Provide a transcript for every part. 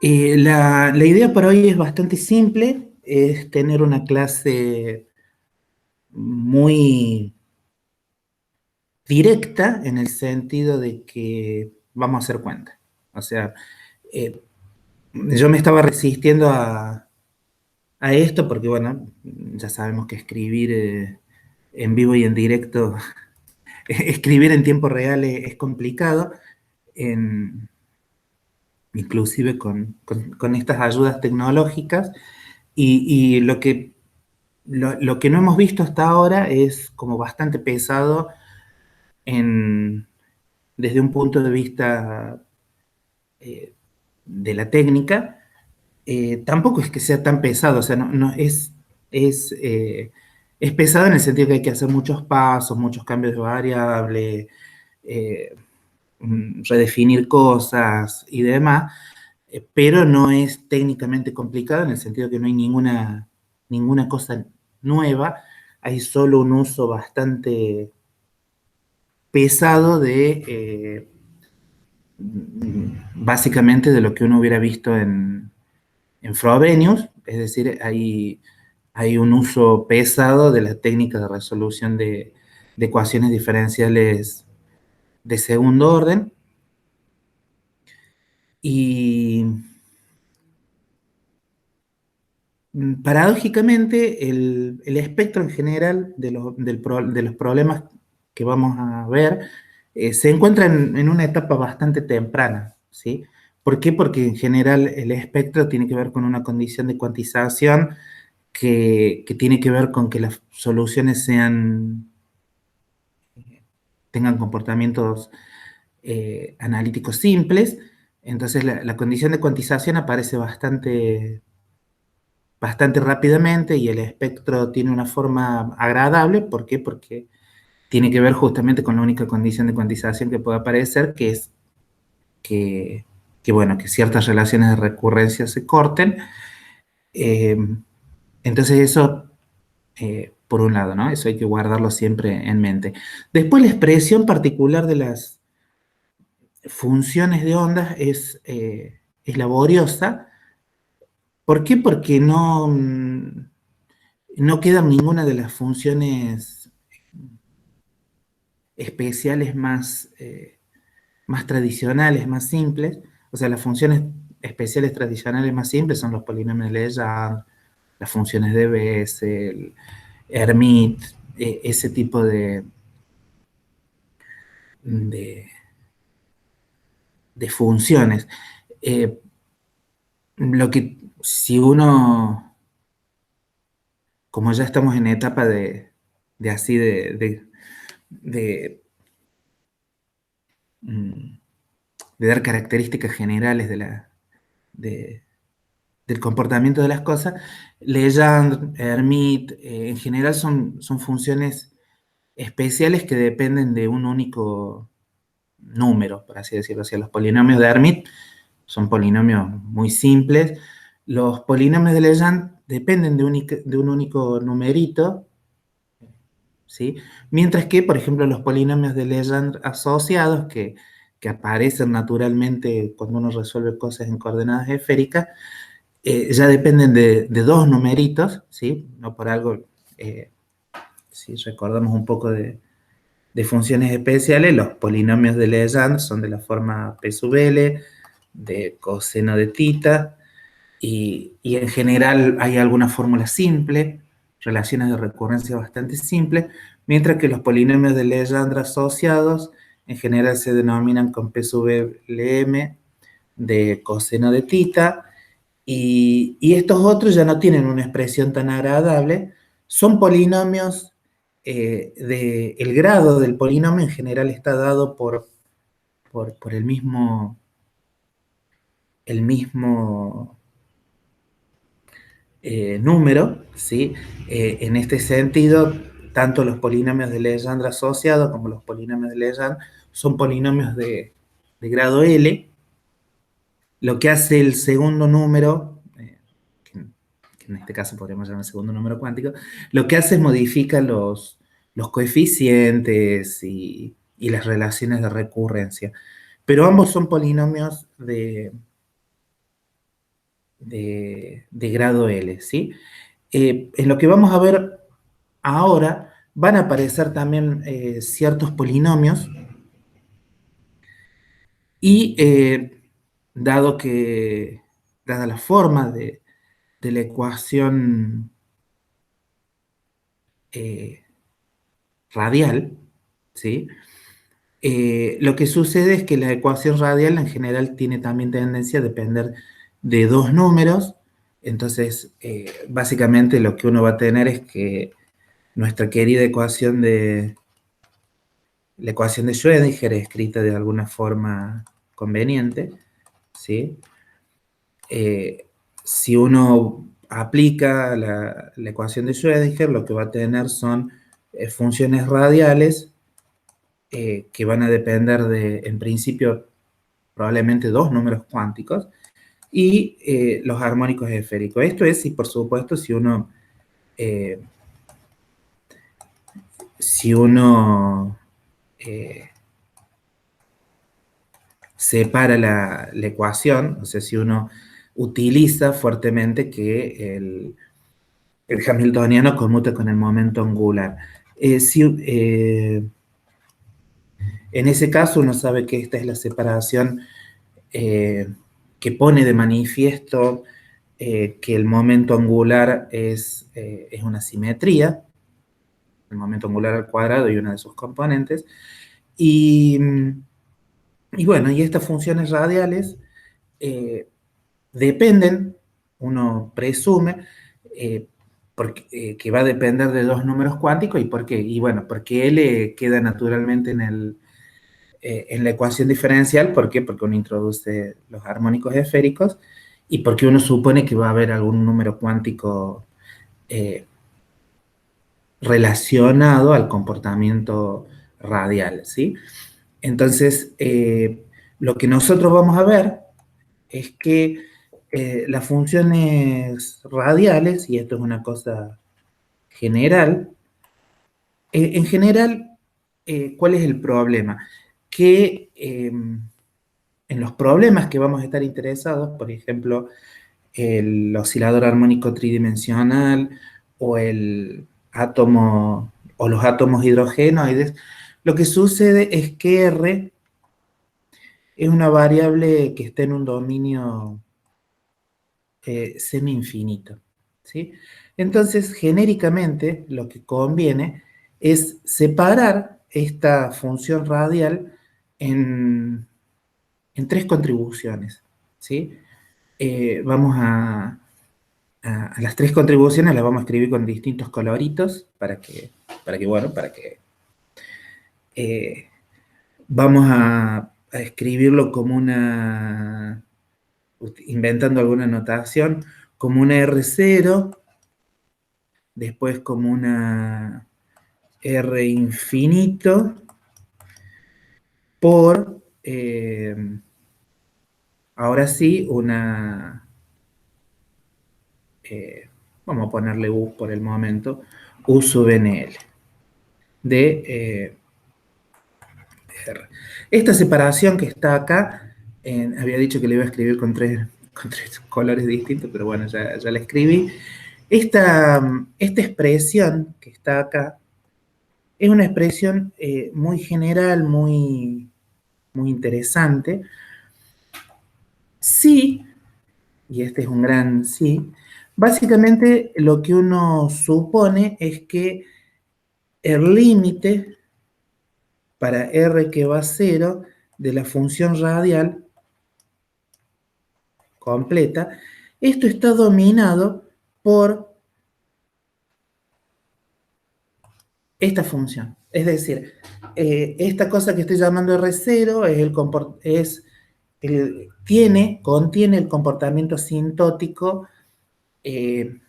La idea para hoy es bastante simple, es tener una clase muy directa en el sentido de que vamos a hacer cuenta. O sea, eh, yo me estaba resistiendo a esto porque, bueno, ya sabemos que escribir en vivo y en directo, escribir en tiempo real es complicado, en- inclusive con estas ayudas tecnológicas, y lo que no hemos visto hasta ahora es como bastante pesado en, desde un punto de vista eh, de la técnica. Tampoco es que sea tan pesado, o sea, es, eh, es pesado en el sentido que hay que hacer muchos pasos, muchos cambios de variable, eh, redefinir cosas y demás, pero no es técnicamente complicado en el sentido que no hay ninguna cosa nueva, hay solo un uso bastante pesado básicamente de lo que uno hubiera visto en Frobenius, es decir, hay un uso pesado de la técnica de resolución de ecuaciones diferenciales de segundo orden, y paradójicamente el espectro en general de los problemas que vamos a ver se encuentra en una etapa bastante temprana, ¿sí? ¿Por qué? Porque en general el espectro tiene que ver con una condición de cuantización que tiene que ver con que las soluciones tengan comportamientos analíticos simples. Entonces la condición de cuantización aparece bastante rápidamente y el espectro tiene una forma agradable. ¿Por qué? Porque tiene que ver justamente con la única condición de cuantización que puede aparecer, que es que, bueno, que ciertas relaciones de recurrencia se corten. Eh, entonces eso, por un lado, ¿no? Eso hay que guardarlo siempre en mente. Después la expresión particular de las funciones de ondas es laboriosa. ¿Por qué? Porque no quedan ninguna de las funciones especiales más tradicionales, más simples. O sea, las funciones especiales tradicionales más simples son los polinomios de Legendre, las funciones de Bessel, Hermite, ese tipo de, de funciones. Eh, lo que si uno, como ya estamos en etapa de así, de, mm, de dar características generales de- del comportamiento de las cosas, Legendre, Hermite, en general son funciones especiales que dependen de un único número, por así decirlo. O sea, los polinomios de Hermite son polinomios muy simples. Los polinomios de Legendre dependen de un único numerito, ¿sí? Mientras que, por ejemplo, los polinomios de Legendre asociados, que aparecen naturalmente cuando uno resuelve cosas en coordenadas esféricas, ya dependen de dos numeritos, ¿sí? No por algo, eh, si recordamos un poco de funciones especiales, los polinomios de Legendre son de la forma P sub L, de coseno de tita, y en general hay alguna fórmula simple, relaciones de recurrencia bastante simples, mientras que los polinomios de Legendre asociados en general se denominan con P sub Lm de coseno de tita, y estos otros ya no tienen una expresión tan agradable, son polinomios el grado del polinomio en general está dado por el mismo número, ¿sí? En este sentido, tanto los polinomios de Legendre asociados como los polinomios de Legendre son polinomios de grado L. Lo que hace el segundo número, que en este caso podríamos llamar segundo número cuántico, lo que hace es modifica los coeficientes y las relaciones de recurrencia. Pero ambos son polinomios de grado L, ¿sí? En lo que vamos a ver ahora van a aparecer también ciertos polinomios y dada la forma de la ecuación radial, ¿sí? Lo que sucede es que la ecuación radial en general tiene también tendencia a depender de dos números, entonces básicamente lo que uno va a tener es que nuestra querida la ecuación de Schrödinger escrita de alguna forma conveniente, ¿sí? Si uno aplica la ecuación de Schrödinger, lo que va a tener son funciones radiales que van a depender de, en principio, probablemente dos números cuánticos, y los armónicos esféricos. Esto es, y por supuesto, eh, si uno eh, separa la ecuación, o sea, si uno utiliza fuertemente que el hamiltoniano conmuta con el momento angular. En ese caso uno sabe que esta es la separación eh, que pone de manifiesto que el momento angular es una simetría, el momento angular al cuadrado y una de sus componentes, y, y bueno, y estas funciones radiales eh, dependen, uno presume, que va a depender de dos números cuánticos. ¿Y por qué? Y bueno, porque L queda naturalmente en la ecuación diferencial. ¿Por qué? Porque uno introduce los armónicos esféricos y porque uno supone que va a haber algún número cuántico eh, relacionado al comportamiento radial, ¿sí? Entonces, lo que nosotros vamos a ver es que las funciones radiales, y esto es una cosa general, en general, ¿cuál es el problema? Que en los problemas que vamos a estar interesados, por ejemplo, el oscilador armónico tridimensional o el átomo o los átomos hidrogenoides, lo que sucede es que R es una variable que está en un dominio semi-infinito, ¿sí? Entonces, genéricamente, lo que conviene es separar esta función radial en, en tres contribuciones, ¿sí? Vamos a las tres contribuciones las vamos a escribir con distintos coloritos para que eh, vamos a escribirlo como inventando alguna notación, como una R0, después como una R infinito por, ahora sí, eh, vamos a ponerle U por el momento, U sub NL de R. Esta separación que está acá, había dicho que le iba a escribir con tres colores distintos, pero bueno, ya la escribí. Esta expresión que está acá es una expresión muy general, muy interesante. Sí, y este es un gran sí, básicamente lo que uno supone es que el límite para R que va a cero de la función radial completa, esto está dominado por esta función. Es decir, esta cosa que estoy llamando R0 contiene el comportamiento asintótico de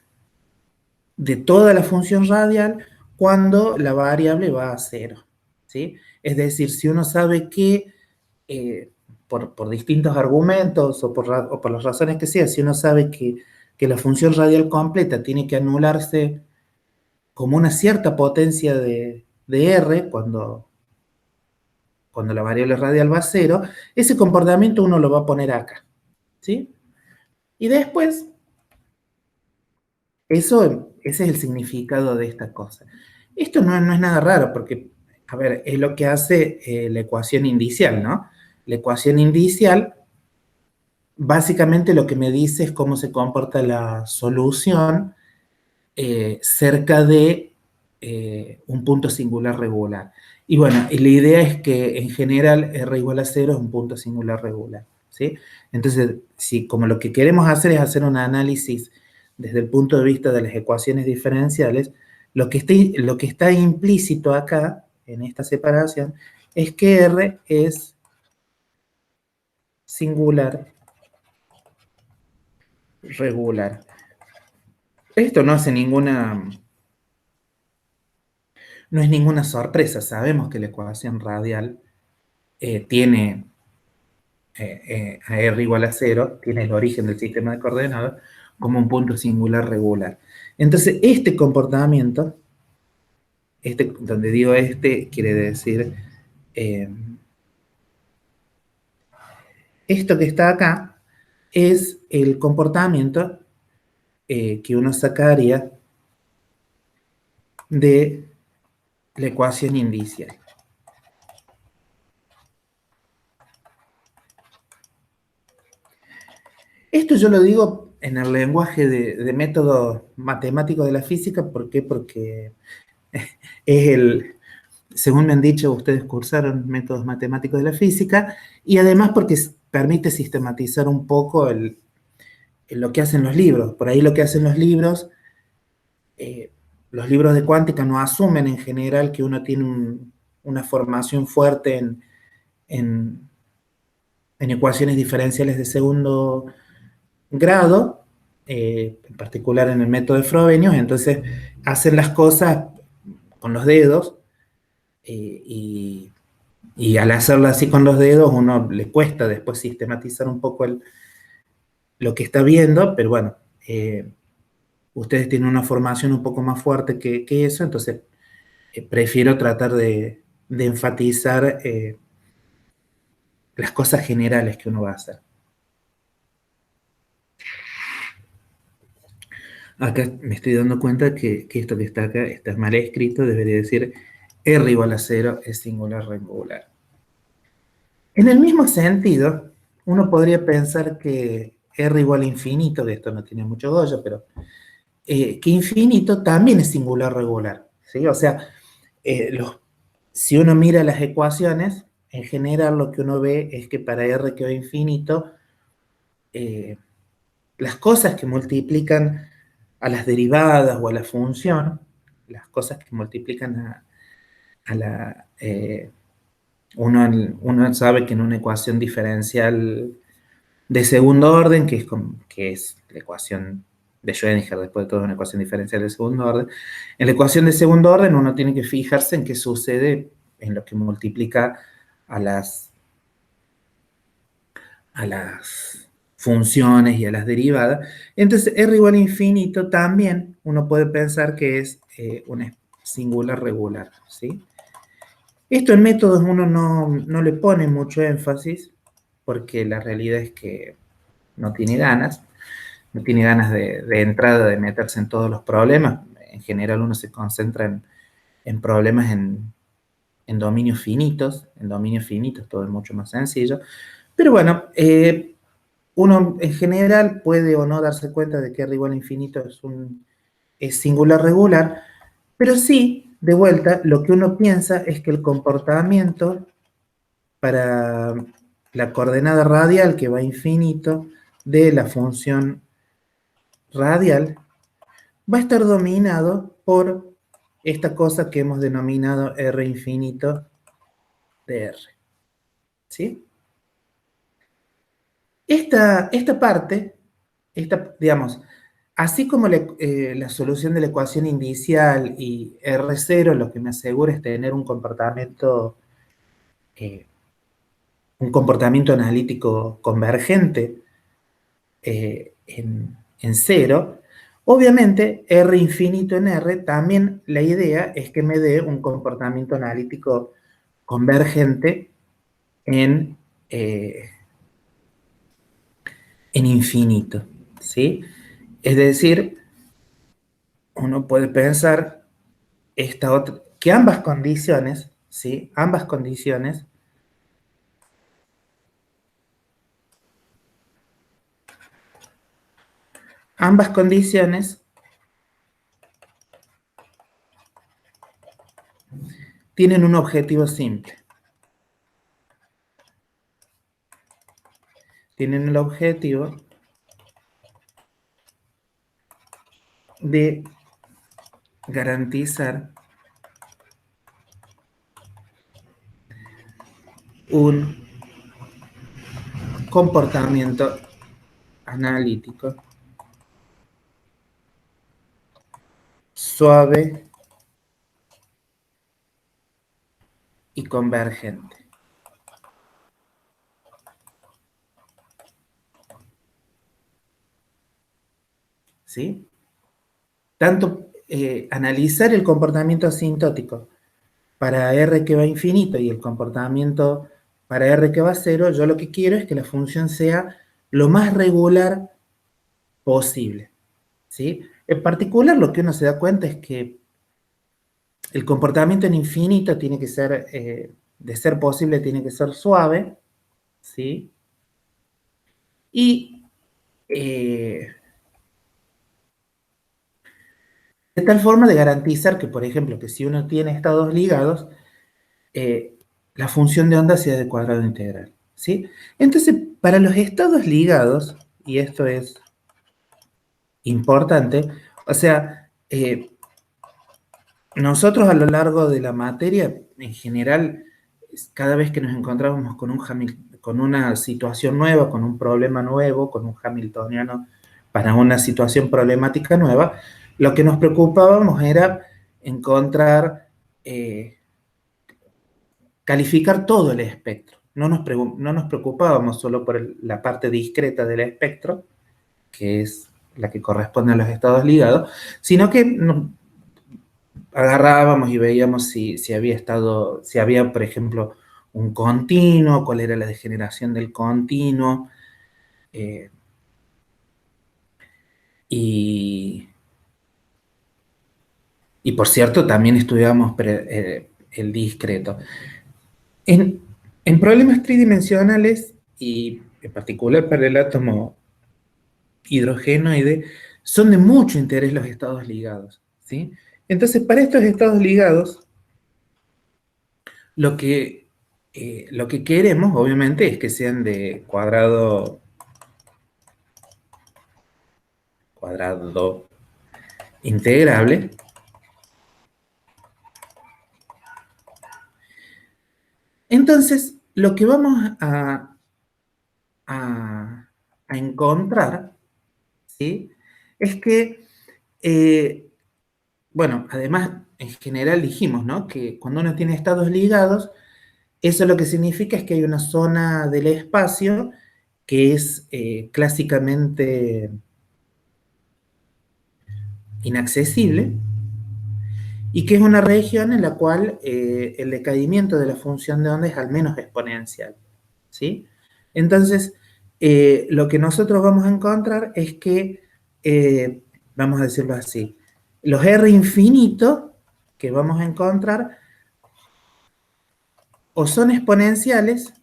toda la función radial cuando la variable va a cero, ¿sí? Es decir, si uno sabe que, por distintos argumentos o por las razones que sea, si uno sabe que la función radial completa tiene que anularse como una cierta potencia de R cuando la variable radial va a cero, ese comportamiento uno lo va a poner acá, ¿sí? Y después, ese es el significado de esta cosa. Esto no es nada raro, porque, a ver, es lo que hace la ecuación indicial, ¿no? La ecuación indicial, básicamente lo que me dice es cómo se comporta la solución cerca de un punto singular regular. Y bueno, y la idea es que en general R igual a 0 es un punto singular regular, ¿sí? Entonces, si como lo que queremos hacer es hacer un análisis desde el punto de vista de las ecuaciones diferenciales, lo que está implícito acá, en esta separación, es que R es singular regular. Esto no es ninguna sorpresa. Sabemos que la ecuación radial tiene a R igual a 0, tiene el origen del sistema de coordenadas como un punto singular regular. Entonces, este comportamiento, donde digo quiere decir eh, esto que está acá, es el comportamiento que uno sacaría de la ecuación indicial. Esto yo lo digo en el lenguaje de método matemático de la física. ¿Por qué? Porque según me han dicho, ustedes cursaron métodos matemáticos de la física, y además porque permite sistematizar un poco lo que hacen los libros. Por ahí lo que hacen los libros de cuántica no asumen en general que uno tiene una formación fuerte en, en ecuaciones diferenciales de segundo grado, en particular en el método de Frobenius. Entonces hacen las cosas con los dedos, y al hacerlo así con los dedos, uno le cuesta después sistematizar un poco lo que está viendo, pero bueno, ustedes tienen una formación un poco más fuerte que eso. Entonces prefiero tratar de enfatizar las cosas generales que uno va a hacer. Acá me estoy dando cuenta que esto que está acá está mal escrito. Debería decir R igual a 0 es singular regular. En el mismo sentido, uno podría pensar que R igual a infinito, que esto no tiene mucho goya, pero que infinito también es singular regular, ¿sí? O sea, si uno mira las ecuaciones, en general lo que uno ve es que para R que va a infinito, eh, las cosas que multiplican a las derivadas o a la función, las cosas que multiplican a la... uno sabe que en una ecuación diferencial de segundo orden, que es la ecuación de Schrödinger, después de todo una ecuación diferencial de segundo orden, en la ecuación de segundo orden uno tiene que fijarse en qué sucede en lo que multiplica a las funciones y a las derivadas. Entonces, R igual a infinito también uno puede pensar que es una singular regular, ¿sí? Esto en métodos uno no le pone mucho énfasis, porque la realidad es que no tiene ganas. No tiene ganas de entrada de meterse en todos los problemas. En general uno se concentra en problemas en dominios finitos. En dominios finitos todo es mucho más sencillo. Pero bueno, uno en general puede o no darse cuenta de que R igual a infinito es singular regular, pero sí, de vuelta, lo que uno piensa es que el comportamiento para la coordenada radial que va a infinito de la función radial va a estar dominado por esta cosa que hemos denominado R infinito de R, ¿sí? Esta parte, digamos, así como la solución de la ecuación indicial y R0, lo que me asegura es tener eh, un comportamiento analítico convergente en cero. Obviamente, R infinito en R, también la idea es que me dé un comportamiento analítico convergente en, eh, en infinito, ¿sí? Es decir, uno puede pensar que ambas condiciones, ¿sí? Ambas condiciones tienen un objetivo simple. Tienen el objetivo de garantizar un comportamiento analítico suave y convergente. ¿Sí? Tanto analizar el comportamiento asintótico para R que va a infinito y el comportamiento para R que va a cero, yo lo que quiero es que la función sea lo más regular posible. ¿Sí? En particular, lo que uno se da cuenta es que el comportamiento en infinito tiene que ser, de ser posible, tiene que ser suave, ¿sí? Y de tal forma de garantizar que, por ejemplo, que si uno tiene estados ligados, eh, la función de onda sea de cuadrado integral, ¿sí? Entonces, para los estados ligados, y esto es importante, o sea, nosotros a lo largo de la materia, en general, cada vez que nos encontrábamos con una situación nueva, con un problema nuevo, con un hamiltoniano para una situación problemática nueva, lo que nos preocupábamos era encontrar, calificar todo el espectro. No nos preocupábamos solo por la parte discreta del espectro, que es la que corresponde a los estados ligados, sino que agarrábamos y veíamos si había si había, por ejemplo, un continuo, cuál era la degeneración del continuo, eh, y, y por cierto, también estudiábamos el discreto. En, en problemas tridimensionales, y en particular para el átomo hidrogenoide, son de mucho interés los estados ligados, ¿sí? Entonces, para estos estados ligados, lo que, lo que queremos, obviamente, es que sean de cuadrado integrable. Entonces, lo que vamos a, a encontrar, ¿sí? Es que, eh, bueno, además, en general dijimos, ¿no? Que cuando uno tiene estados ligados, eso lo que significa es que hay una zona del espacio que es clásicamente inaccesible y que es una región en la cual el decaimiento de la función de onda es al menos exponencial, ¿sí? Entonces, lo que nosotros vamos a encontrar es que, vamos a decirlo así, los R infinitos que vamos a encontrar o son exponenciales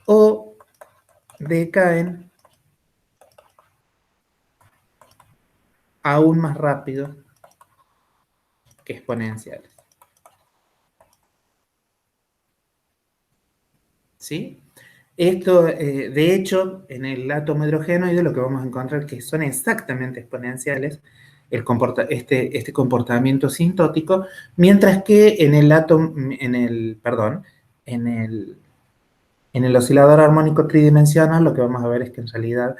o decaen aún más rápido que exponenciales, ¿sí? Esto, de hecho, en el átomo hidrogenoide lo que vamos a encontrar que son exactamente exponenciales este comportamiento asintótico, mientras que en el átomo, perdón, en en el oscilador armónico tridimensional lo que vamos a ver es que en realidad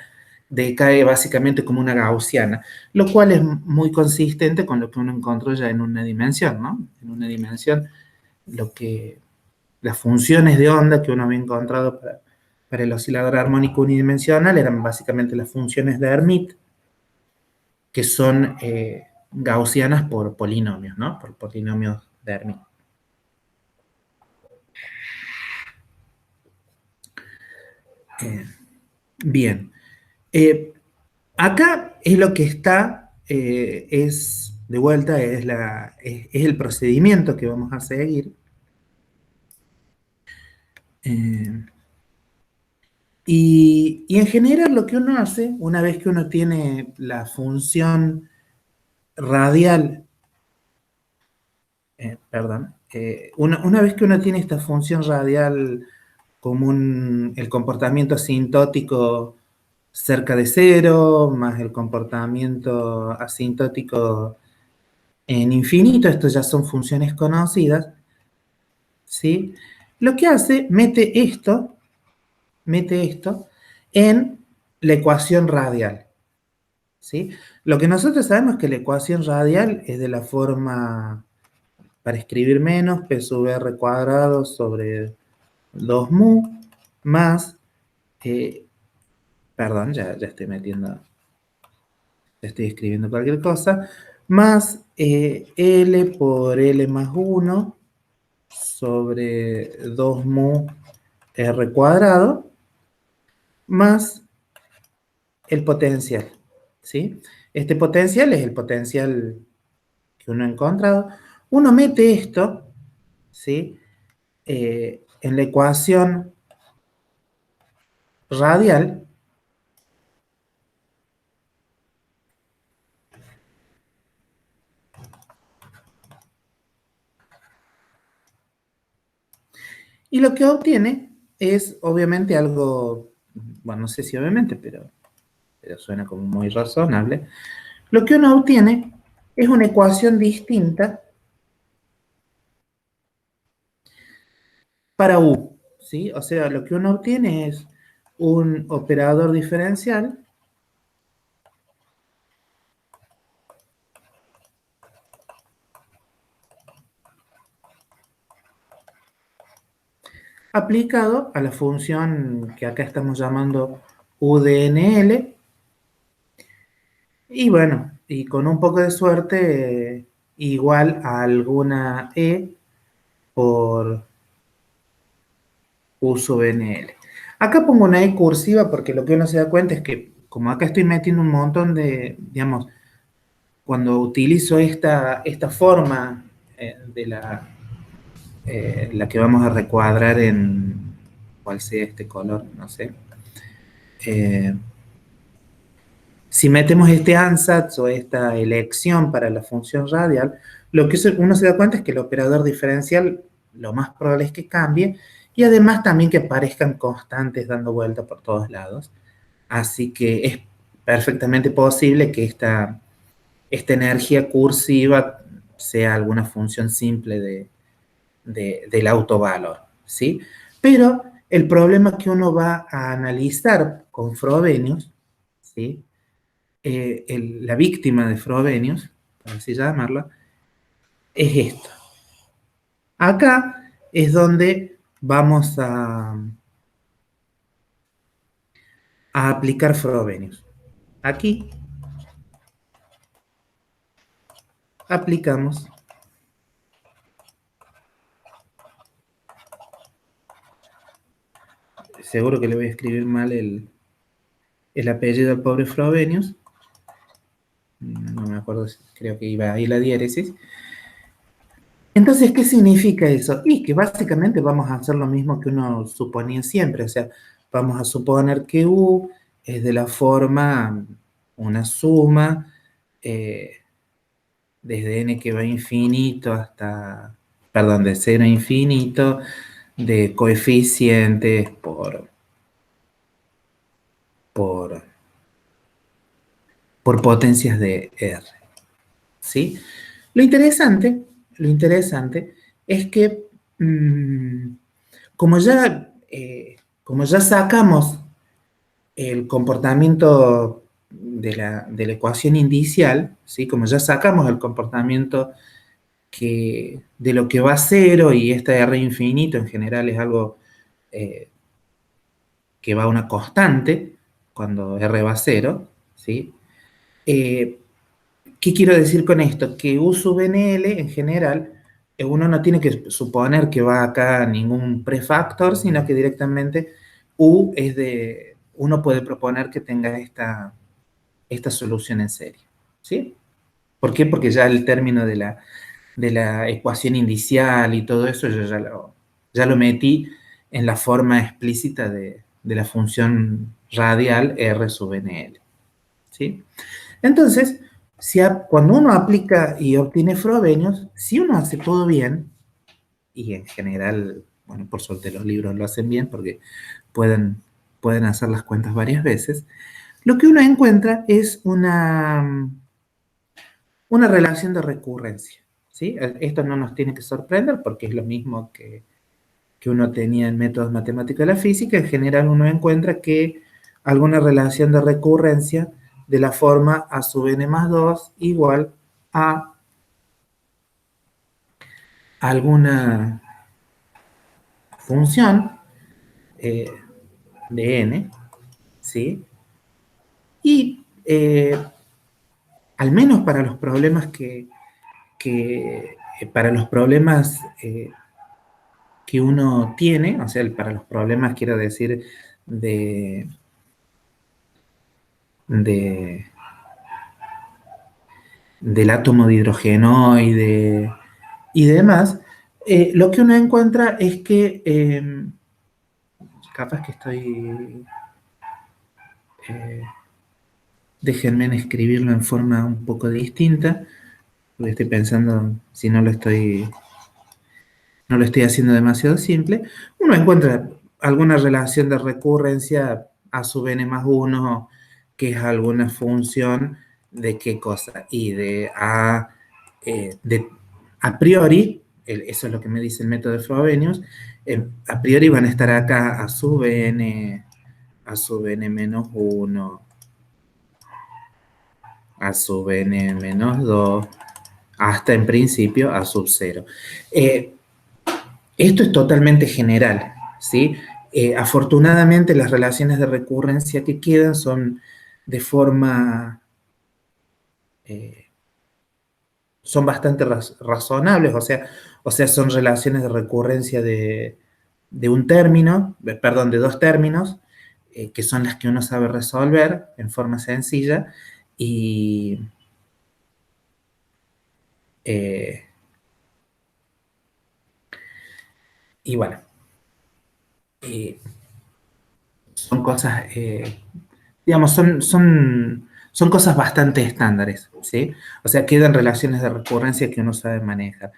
decae básicamente como una gaussiana, lo cual es muy consistente con lo que uno encontró ya en una dimensión, ¿no? En una dimensión, lo que las funciones de onda que uno había encontrado para el oscilador armónico unidimensional eran básicamente las funciones de Hermite, que son gaussianas por polinomios, ¿no? Por polinomios de Hermite. Eh, bien. Acá es lo que está, es de vuelta, es el procedimiento que vamos a seguir. Eh, y en general lo que uno hace, una vez que uno tiene la función radial, perdón, una vez que uno tiene esta función radial como el comportamiento asintótico cerca de cero, más el comportamiento asintótico en infinito, estos ya son funciones conocidas, ¿sí? Lo que hace, mete esto en la ecuación radial, ¿sí? Lo que nosotros sabemos es que la ecuación radial es de la forma, para escribir menos, p sub r cuadrado sobre 2 mu, más, eh, perdón, ya estoy metiendo, ya estoy escribiendo cualquier cosa, más L por L más 1 sobre 2 mu R cuadrado, más el potencial, ¿sí? Este potencial es el potencial que uno ha encontrado. Uno mete esto, ¿sí? En la ecuación radial, y lo que obtiene es obviamente algo, bueno, no sé si obviamente, pero suena como muy razonable. Lo que uno obtiene es una ecuación distinta para U, ¿sí? O sea, lo que uno obtiene es un operador diferencial aplicado a la función que acá estamos llamando UDNL, y bueno, y con un poco de suerte, igual a alguna E por U sub NL. Acá pongo una E cursiva porque lo que uno se da cuenta es que como acá estoy metiendo un montón de, digamos, cuando utilizo esta forma de la que vamos a recuadrar en cuál sea este color, no sé. Eh, si metemos este ansatz o esta elección para la función radial, lo que uno se da cuenta es que el operador diferencial lo más probable es que cambie y además también que parezcan constantes dando vuelta por todos lados. Así que es perfectamente posible que esta energía cursiva sea alguna función simple del autovalor, ¿sí? Pero el problema que uno va a analizar con Frobenius, ¿sí? La víctima de Frobenius, por así llamarla, es esto. Acá es donde vamos a aplicar Frobenius. Aquí aplicamos, seguro que le voy a escribir mal el apellido al pobre Frobenius, no me acuerdo, creo que iba ahí la diéresis. Entonces, ¿qué significa eso? Y que básicamente vamos a hacer lo mismo que uno suponía siempre, o sea, vamos a suponer que U es de la forma una suma desde n que va a infinito hasta, perdón, de 0 a infinito, de coeficientes por, por potencias de R, ¿sí? Lo interesante, lo interesante es que como como ya sacamos el comportamiento de la ecuación inicial, ¿sí? Como ya sacamos el comportamiento de lo que va a cero y esta R infinito en general es algo eh, que va a una constante cuando R va a cero, ¿sí? Eh, ¿Qué quiero decir con esto? Que U sub NL en general, uno no tiene que suponer que va acá ningún prefactor, sino que directamente U es de, uno puede proponer que tenga esta solución en serie, ¿sí? ¿Por qué? Porque ya el término de la ecuación indicial y todo eso yo ya lo metí en la forma explícita de la función radial R sub NL, ¿sí? Entonces, cuando uno aplica y obtiene Frobenius, si uno hace todo bien, y en general, bueno, por suerte los libros lo hacen bien porque pueden, pueden hacer las cuentas varias veces, lo que uno encuentra es una relación de recurrencia, ¿sí? Esto no nos tiene que sorprender porque es lo mismo que uno tenía en métodos matemáticos de la física. En general uno encuentra que alguna relación de recurrencia de la forma a sub n más 2 igual a alguna función eh, de n, ¿sí? Y al menos para los problemas para los problemas que uno tiene, o sea, para los problemas, quiero decir, de, de, del átomo de hidrógeno y demás, lo que uno encuentra es que, capaz que estoy, eh, déjenme escribirlo en forma un poco distinta, porque estoy pensando si no lo estoy haciendo demasiado simple. Uno encuentra alguna relación de recurrencia a sub n más 1, que es alguna función de qué cosa, y a priori, eso es lo que me dice el método de Frobenius, a priori van a estar acá a sub n menos 1, a sub n menos 2, hasta en principio a sub 0. Esto es totalmente general, ¿sí? Afortunadamente las relaciones de recurrencia que quedan son de forma, eh, son bastante razonables, o sea, son relaciones de recurrencia de un término, perdón, de dos términos, que son las que uno sabe resolver en forma sencilla y, eh, y bueno, eh, son cosas, digamos, son cosas bastante estándares, ¿sí? O sea, quedan relaciones de recurrencia que uno sabe manejar.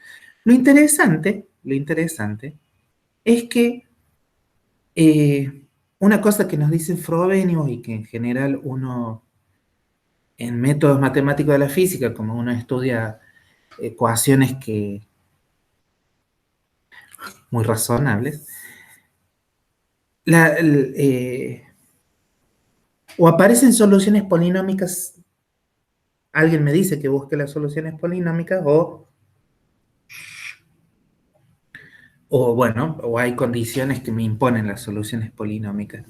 Lo interesante es que una cosa que nos dice Frobenius y que en general uno, en métodos matemáticos de la física, como uno estudia ecuaciones muy razonables, la- el, eh, o aparecen soluciones polinómicas, alguien me dice que busque las soluciones polinómicas, o bueno, o hay condiciones que me imponen las soluciones polinómicas.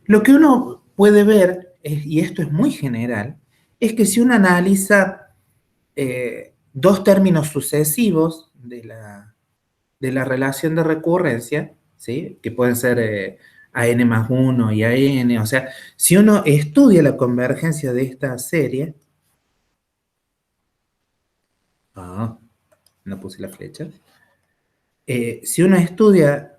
Lo que uno puede ver, y esto es muy general, es que si uno analiza dos términos sucesivos de la relación de recurrencia, ¿sí? Que pueden ser a n más 1 y a n, o sea, si uno estudia la convergencia de esta serie, ah, no puse la flecha, si uno estudia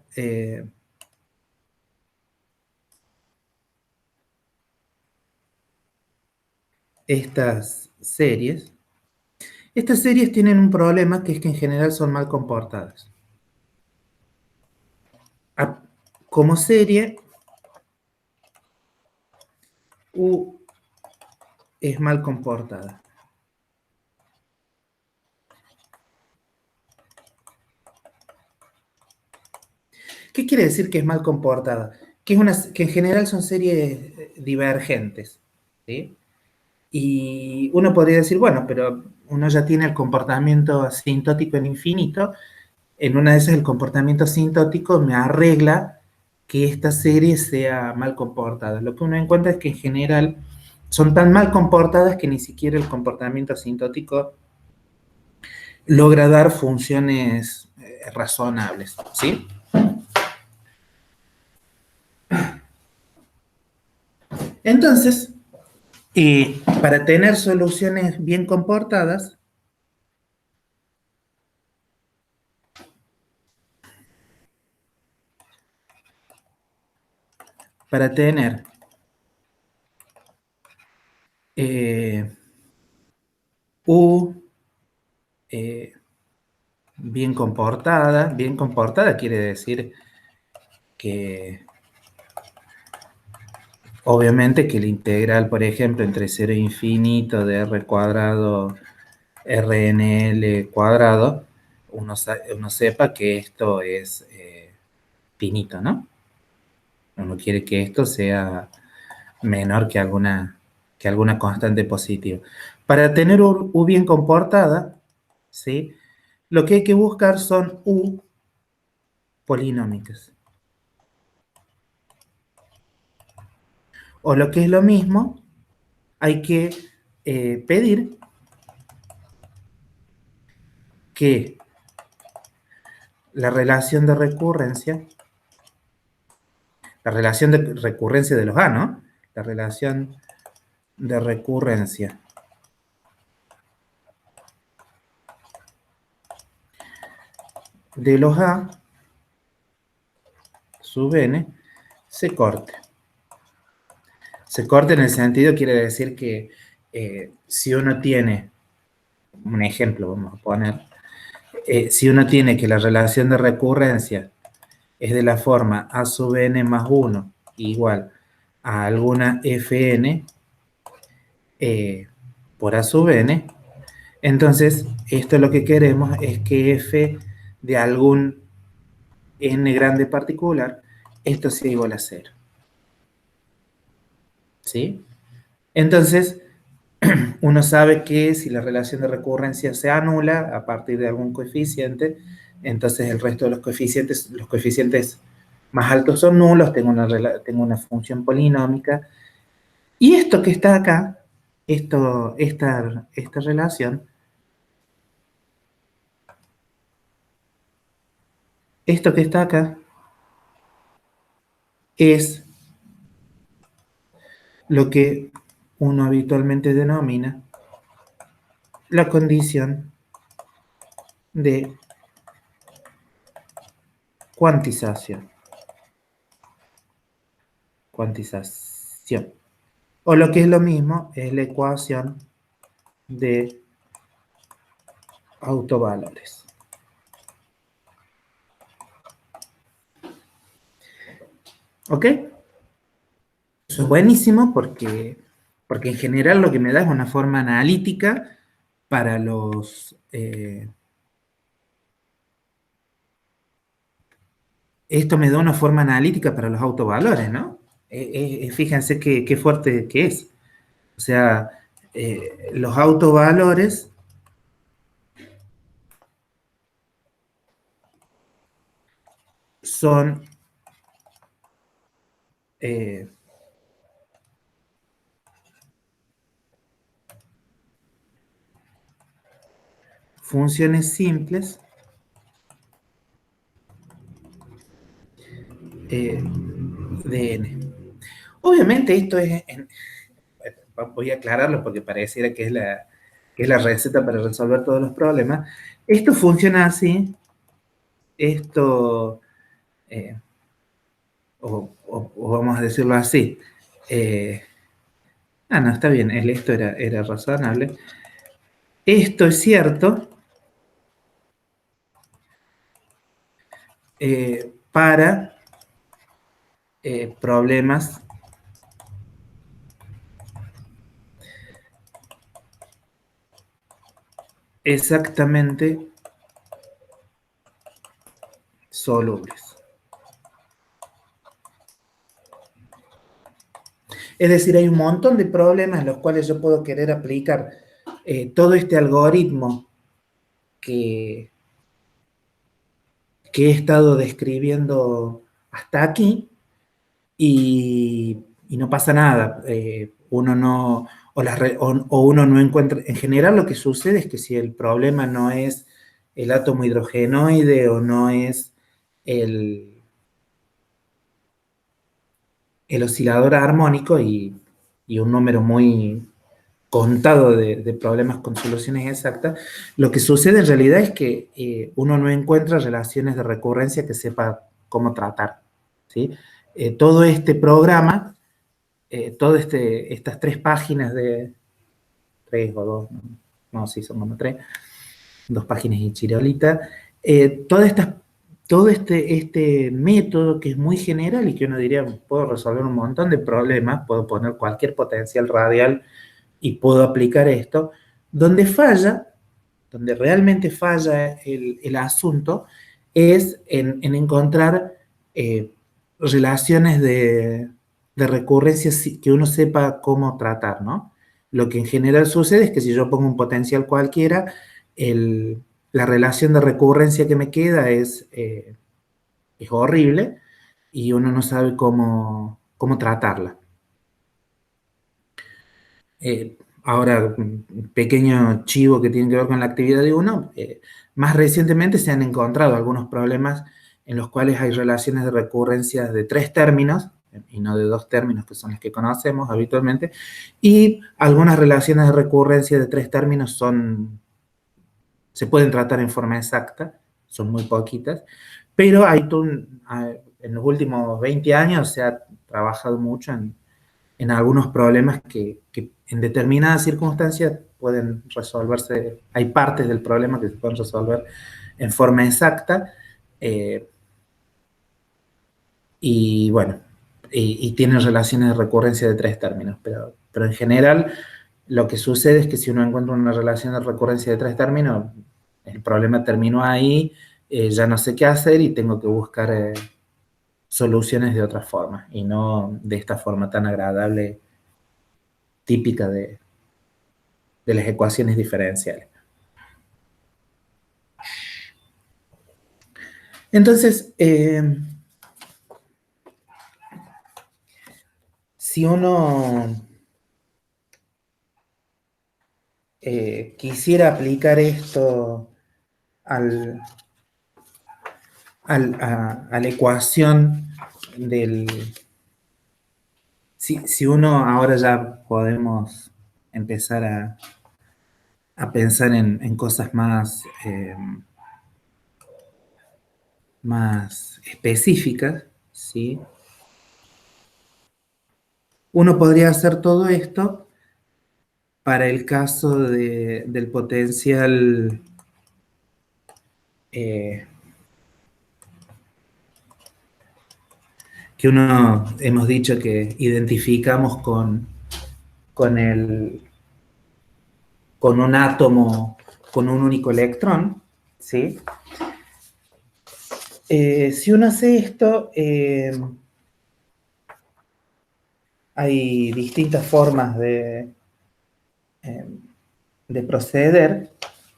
estas series tienen un problema que es que en general son mal comportadas. A- Como serie, U es mal comportada. ¿Qué quiere decir que es mal comportada? Que en general son series divergentes, ¿sí? Y uno podría decir, bueno, pero uno ya tiene el comportamiento asintótico en infinito. En una de esas el comportamiento asintótico me arregla que esta serie sea mal comportada. Lo que uno encuentra es que en general son tan mal comportadas que ni siquiera el comportamiento asintótico logra dar funciones razonables, ¿sí? Entonces, para tener soluciones bien comportadas, para tener U eh, bien comportada quiere decir que obviamente que la integral, por ejemplo, entre 0 e infinito de r cuadrado RNL cuadrado, uno sepa que esto es finito, ¿no? Uno quiere que esto sea menor que alguna constante positiva. Para tener U bien comportada, ¿sí? Lo que hay que buscar son U polinómicas. O lo que es lo mismo, hay que pedir que la relación de recurrencia, la relación de recurrencia de los A, ¿no? La relación de recurrencia de los A sub n se corte. Se corte en el sentido, quiere decir que si uno tiene, un ejemplo vamos a poner, si uno tiene que la relación de recurrencia es de la forma A sub n más 1 igual a alguna Fn por A sub n, entonces esto lo que queremos es que F de algún n grande particular, esto sea igual a 0. ¿Sí? Entonces, uno sabe que si la relación de recurrencia se anula a partir de algún coeficiente, entonces el resto de los coeficientes más altos son nulos, tengo una función polinómica. Y esto que está acá, esta relación, esto que está acá, es lo que uno habitualmente denomina la condición de cuantización. Cuantización. O lo que es lo mismo, es la ecuación de autovalores. ¿Ok? Eso es buenísimo porque en general lo que me da es una forma analítica para los... esto me da una forma analítica para los autovalores, ¿no? Fíjense qué fuerte que es. O sea, los autovalores son funciones simples de n. Obviamente esto voy a aclararlo porque pareciera que es la receta para resolver todos los problemas. Esto funciona así, esto, eh, o vamos a decirlo así, no, está bien, esto era razonable. Esto es cierto para problemas exactamente solubles. Es decir, hay un montón de problemas en los cuales yo puedo querer aplicar todo este algoritmo que, que he estado describiendo hasta aquí y no pasa nada. Uno no, o uno no encuentra, en general lo que sucede es que si el problema no es el átomo hidrogenoide o no es el oscilador armónico, y y un número muy contado de problemas con soluciones exactas, lo que sucede en realidad es que uno no encuentra relaciones de recurrencia que sepa cómo tratar, ¿sí? Todo este programa, todas estas 3 páginas de 3 o 2, no, sí, son como 2 páginas y chirolita, todas estas todo este método que es muy general y que uno diría, puedo resolver un montón de problemas, puedo poner cualquier potencial radial y puedo aplicar esto, donde falla, donde realmente falla el asunto, es en encontrar relaciones de recurrencia que uno sepa cómo tratar, ¿no? Lo que en general sucede es que si yo pongo un potencial cualquiera, la relación de recurrencia que me queda es horrible y uno no sabe cómo tratarla. Ahora, un pequeño chivo que tiene que ver con la actividad de uno, más recientemente se han encontrado algunos problemas en los cuales hay relaciones de recurrencia de 3 términos, y no de 2 términos, que son los que conocemos habitualmente, y algunas relaciones de recurrencia de 3 términos se pueden tratar en forma exacta, son muy poquitas, pero en los últimos 20 años se ha trabajado mucho en algunos problemas que en determinadas circunstancias pueden resolverse, hay partes del problema que se pueden resolver en forma exacta, eh, y bueno, y tienen relaciones de recurrencia de 3 términos, pero en general lo que sucede es que si uno encuentra una relación de recurrencia de 3 términos, el problema terminó ahí, ya no sé qué hacer y tengo que buscar soluciones de otra forma, y no de esta forma tan agradable, típica de las ecuaciones diferenciales. Entonces, si uno quisiera aplicar esto al, a la ecuación del... Si uno ahora ya podemos empezar a pensar en cosas más específicas, ¿sí? Uno podría hacer todo esto para el caso del potencial eh, que uno hemos dicho que identificamos con, el, con un átomo con un único electrón, ¿sí? Si uno hace esto, hay distintas formas eh, de proceder,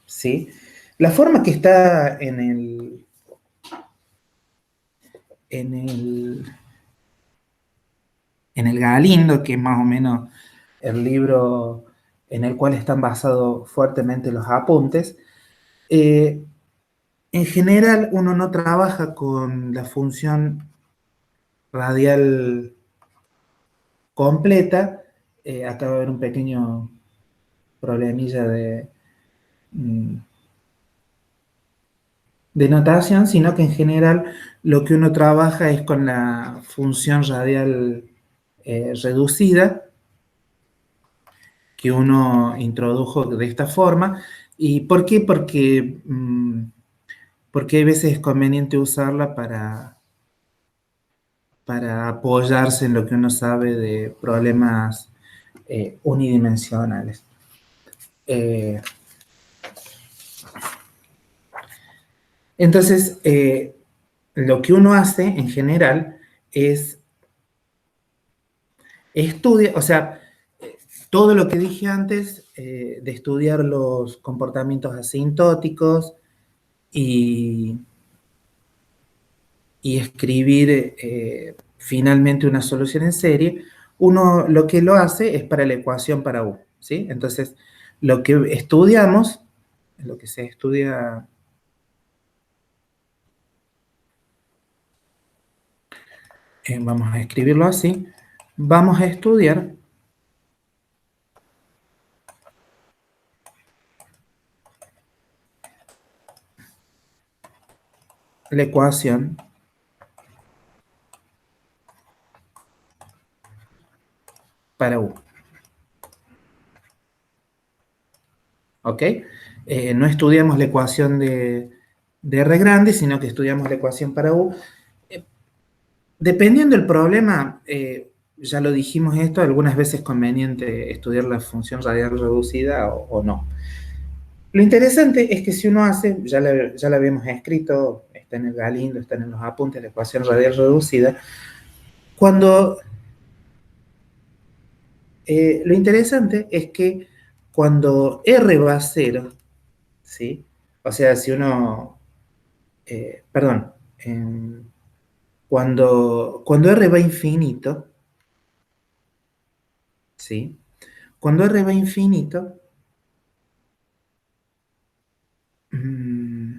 ¿sí? La forma que está en el, en el Galindo, que es más o menos el libro en el cual están basados fuertemente los apuntes, en general uno no trabaja con la función radial completa. Acá va a haber un pequeño problemilla mm, de notación, sino que en general lo que uno trabaja es con la función radial reducida, que uno introdujo de esta forma. ¿Y por qué? Porque hay veces es conveniente usarla para apoyarse en lo que uno sabe de problemas unidimensionales. Eh, entonces, lo que uno hace en general es estudiar, o sea, todo lo que dije antes de estudiar los comportamientos asintóticos y, y escribir finalmente una solución en serie, uno lo que lo hace es para la ecuación para U, ¿sí? Entonces, lo que estudiamos, lo que se estudia, vamos a escribirlo así, vamos a estudiar la ecuación para U. ¿Ok? No estudiamos la ecuación de R grande, sino que estudiamos la ecuación para U. Eh, Dependiendo del problema, ya lo dijimos esto, algunas veces es conveniente estudiar la función radial reducida o no. Lo interesante es que si uno hace, ya la habíamos escrito, está en el Galindo, está en los apuntes, la ecuación radial reducida, cuando lo interesante es que cuando R va a cero, ¿sí? O sea, si uno, perdón, cuando R va a infinito, ¿sí? Cuando R va a infinito, mm,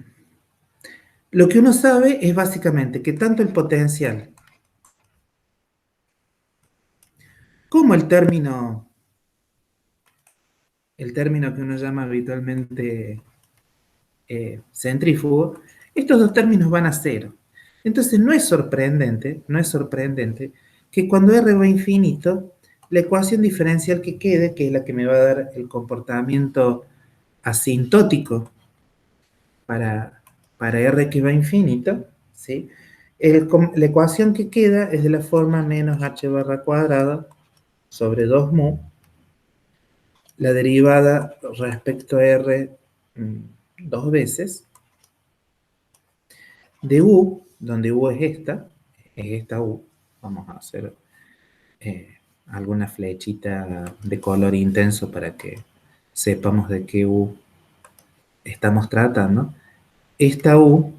lo que uno sabe es básicamente que tanto el potencial como el término que uno llama habitualmente centrífugo, estos dos términos van a cero. Entonces no es sorprendente que cuando R va a infinito, la ecuación diferencial que quede, que es la que me va a dar el comportamiento asintótico para, para R que va a infinito, ¿sí? La ecuación que queda es de la forma menos h barra cuadrada sobre 2 mu, la derivada respecto a R dos veces, de U, donde U es esta U. Vamos a hacer alguna flechita de color intenso para que sepamos de qué U estamos tratando. Esta U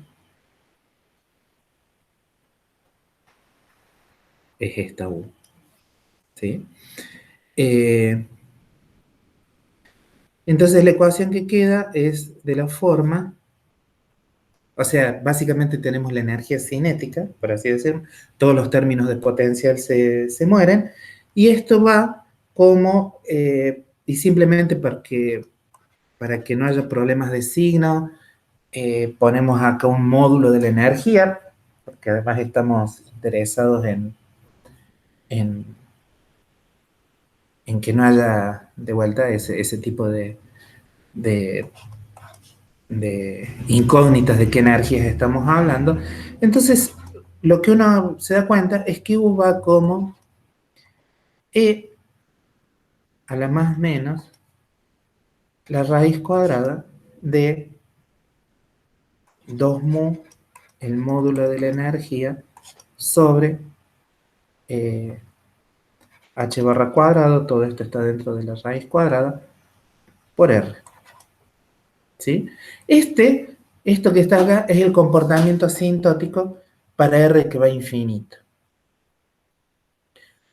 es esta U, ¿sí? Eh, entonces la ecuación que queda es de la forma, o sea, básicamente tenemos la energía cinética, por así decirlo, todos los términos de potencial se mueren, y esto va como, y simplemente para que no haya problemas de signo, ponemos acá un módulo de la energía, porque además estamos interesados en, en que no haya de vuelta ese tipo de, de incógnitas de qué energías estamos hablando. Entonces, lo que uno se da cuenta es que U va como E a la más menos la raíz cuadrada de 2 mu, el módulo de la energía, sobre h barra cuadrado, todo esto está dentro de la raíz cuadrada, por R. ¿Sí? Esto que está acá es el comportamiento asintótico para R que va a infinito,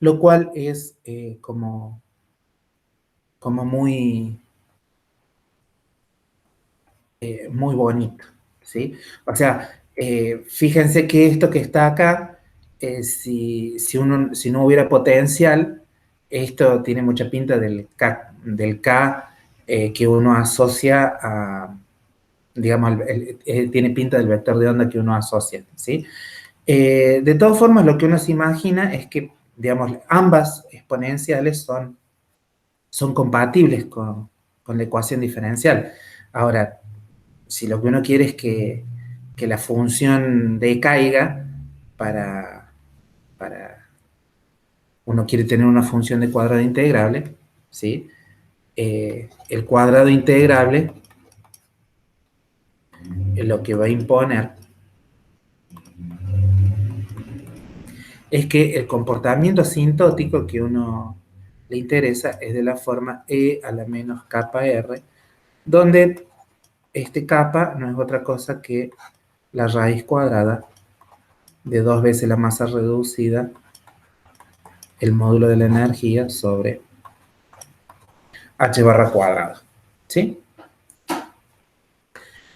lo cual es como muy bonito, ¿sí? O sea, fíjense que esto que está acá, si no hubiera potencial, esto tiene mucha pinta del K que uno asocia a, digamos, tiene pinta del vector de onda que uno asocia, ¿sí? De todas formas, lo que uno se imagina es que, digamos, ambas exponenciales son compatibles con la ecuación diferencial. Ahora, si lo que uno quiere es que la función decaiga para uno quiere tener una función de cuadrado integrable, ¿sí? El cuadrado integrable lo que va a imponer es que el comportamiento asintótico que uno le interesa es de la forma e a la menos kappa r, donde este kappa no es otra cosa que la raíz cuadrada de 2 veces la masa reducida, el módulo de la energía sobre h barra cuadrada. ¿Sí?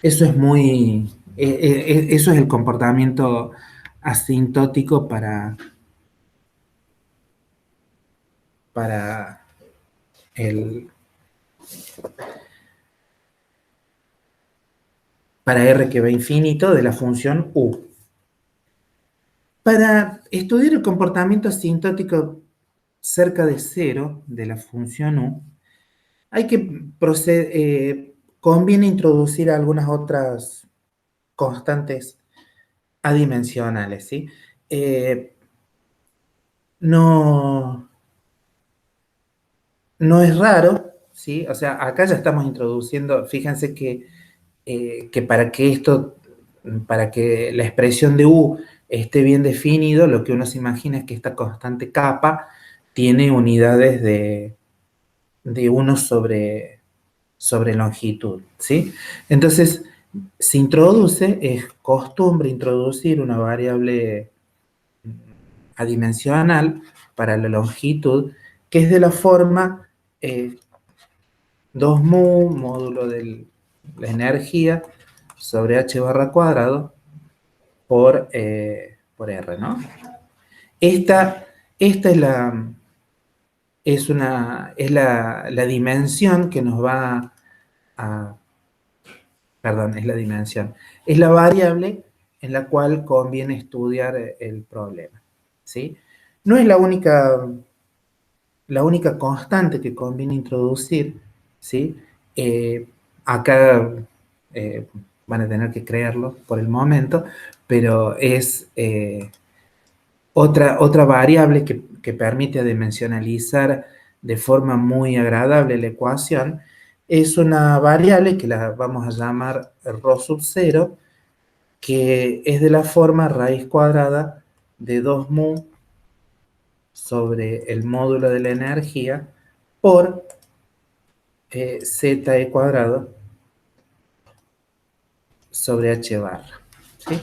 Eso es eso es el comportamiento asintótico para el, para R que va infinito de la función U. Para estudiar el comportamiento asintótico cerca de cero de la función U, hay que conviene introducir algunas otras constantes adimensionales, ¿sí? No, no es raro, ¿sí? O sea, acá ya estamos introduciendo, fíjense que para que la expresión de U esté bien definido, lo que uno se imagina es que esta constante kappa tiene unidades de 1 sobre longitud, ¿sí? Entonces, se introduce, es costumbre introducir una variable adimensional para la longitud, que es de la forma 2 mu módulo de la energía sobre h barra cuadrado por r, ¿no? Esta es la dimensión que nos va a, perdón, es la dimensión, es la variable en la cual conviene estudiar el problema, ¿sí? No es la única constante que conviene introducir, ¿sí? Eh, Acá eh, van a tener que creerlo por el momento, pero es otra variable que permite dimensionalizar de forma muy agradable la ecuación. Es una variable que la vamos a llamar ρ sub 0, que es de la forma raíz cuadrada de 2 mu sobre el módulo de la energía por z e cuadrado sobre h barra, ¿sí?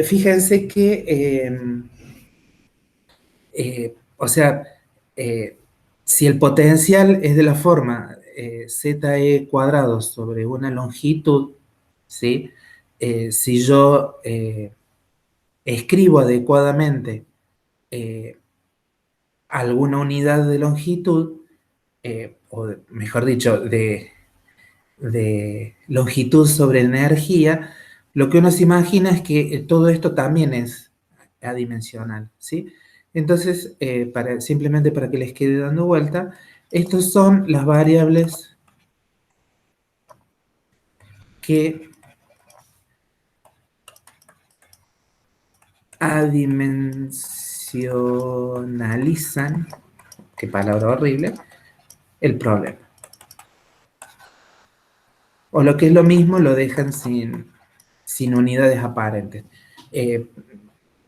Fíjense que, o sea, eh, si el potencial es de la forma z e cuadrado sobre una longitud, ¿sí? Si yo escribo adecuadamente eh, alguna unidad de longitud, mejor dicho, de longitud sobre energía, lo que uno se imagina es que todo esto también es adimensional, ¿sí? Entonces, simplemente para que les quede dando vuelta, estas son las variables que adimensionalizan, qué palabra horrible, el problema. O lo que es lo mismo, lo dejan sin unidades aparentes. Eh,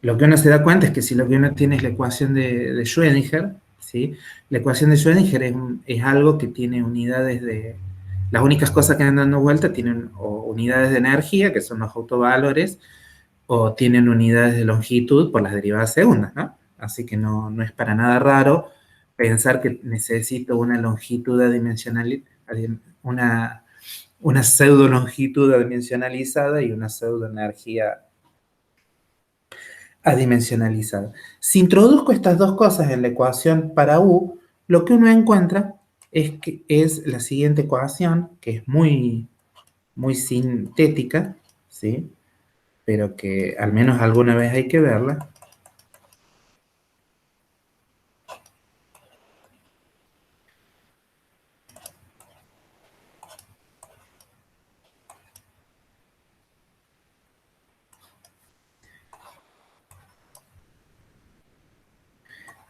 lo que uno se da cuenta es que si lo que uno tiene es la ecuación de Schrödinger, ¿sí? La ecuación de Schrödinger es algo que tiene unidades de... Las únicas cosas que andan dando vuelta tienen o unidades de energía, que son los autovalores, o tienen unidades de longitud por las derivadas segundas, ¿no? Así que no es para nada raro pensar que necesito una longitud adimensional, una pseudo longitud adimensionalizada y una pseudo energía adimensionalizada. Si introduzco estas dos cosas en la ecuación para U, lo que uno encuentra es la siguiente ecuación, que es muy, muy sintética, ¿sí? Pero que al menos alguna vez hay que verla.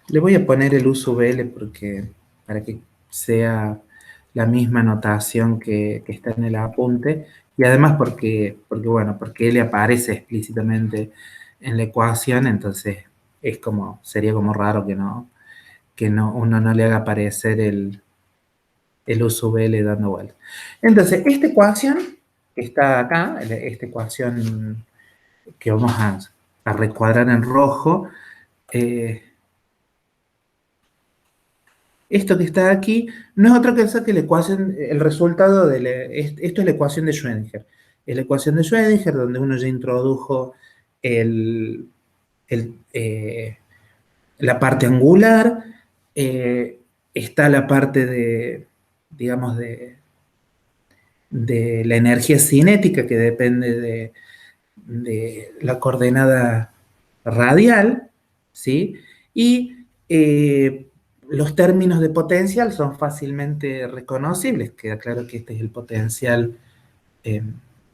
Le voy a poner el U sub L para que sea la misma notación que está en el apunte, y además porque L aparece explícitamente en la ecuación, entonces sería como raro uno no le haga aparecer el U sub L dando vuelta. Entonces, esta ecuación que está acá, esta ecuación que vamos a recuadrar en rojo, eh, esto que está aquí no es otra cosa que la ecuación, el resultado esto es la ecuación de Schrödinger. Es la ecuación de Schrödinger donde uno ya introdujo el, el, la parte angular, está la parte digamos, de la energía cinética que depende de la coordenada radial, ¿sí? Y los términos de potencial son fácilmente reconocibles. Queda claro que este es el potencial eh,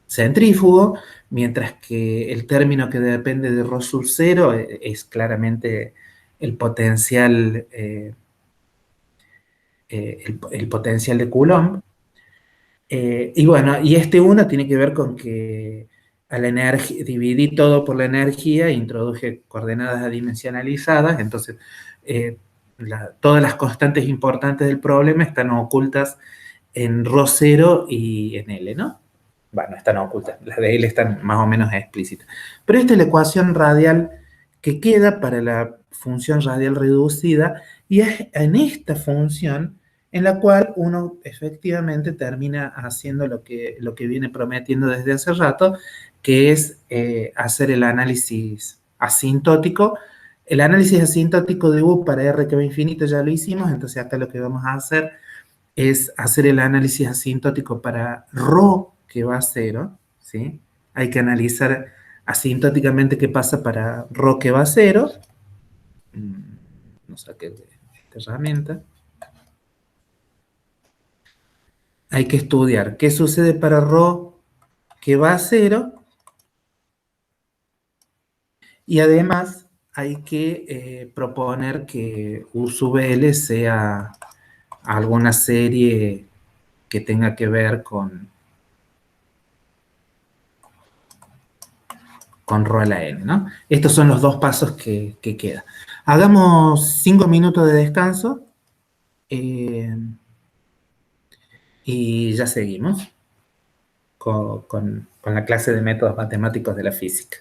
centrífugo, mientras que el término que depende de ρ sub 0 es claramente el potencial, el potencial de Coulomb. Y bueno, y este uno tiene que ver con que a la energía, dividí todo por la energía e introduje coordenadas adimensionalizadas, entonces todas las constantes importantes del problema están ocultas en ρ0 y en L, ¿no? Bueno, están ocultas, las de L están más o menos explícitas. Pero esta es la ecuación radial que queda para la función radial reducida y es en esta función en la cual uno efectivamente termina haciendo lo que viene prometiendo desde hace rato, que es hacer el análisis asintótico. El análisis asintótico de U para R que va infinito ya lo hicimos, entonces acá lo que vamos a hacer es hacer el análisis asintótico para ρ que va a cero, ¿sí? Hay que analizar asintóticamente qué pasa para ρ que va a cero. No saqué de esta herramienta. Hay que estudiar qué sucede para ρ que va a cero y además hay que proponer que U sub L sea alguna serie que tenga que ver con ρ a la n, ¿no? Estos son los dos pasos que quedan. Hagamos 5 minutos de descanso eh, y ya seguimos con la clase de métodos matemáticos de la física.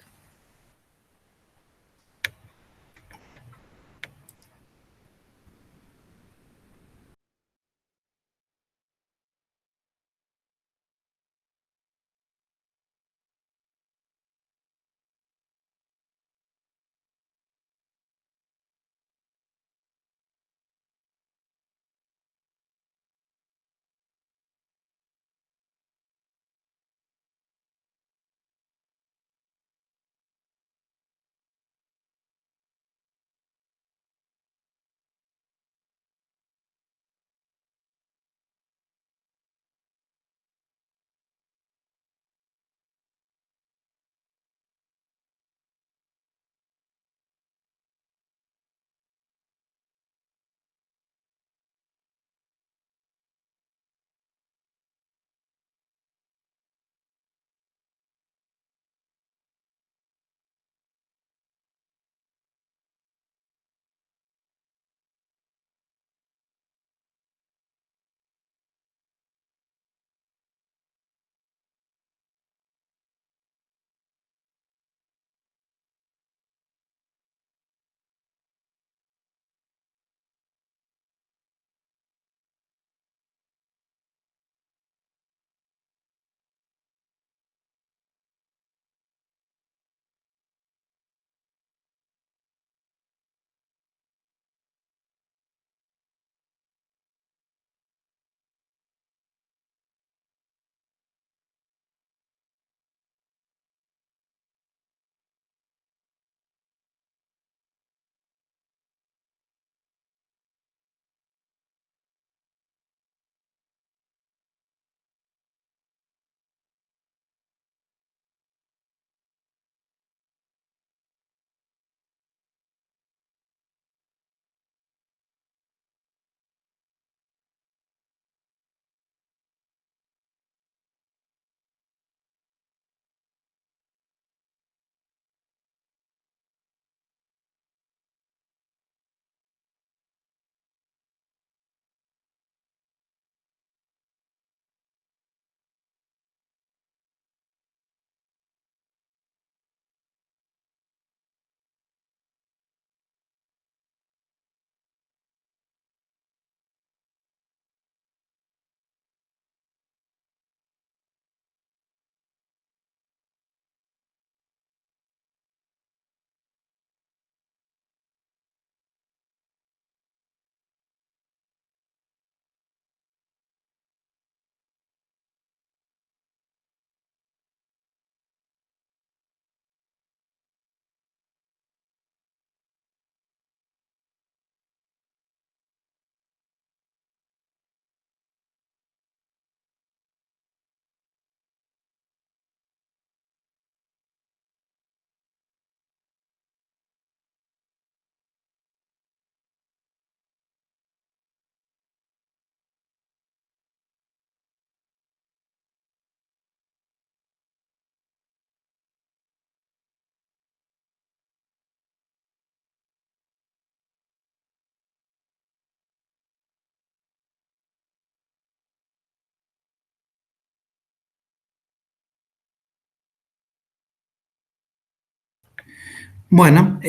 Bueno,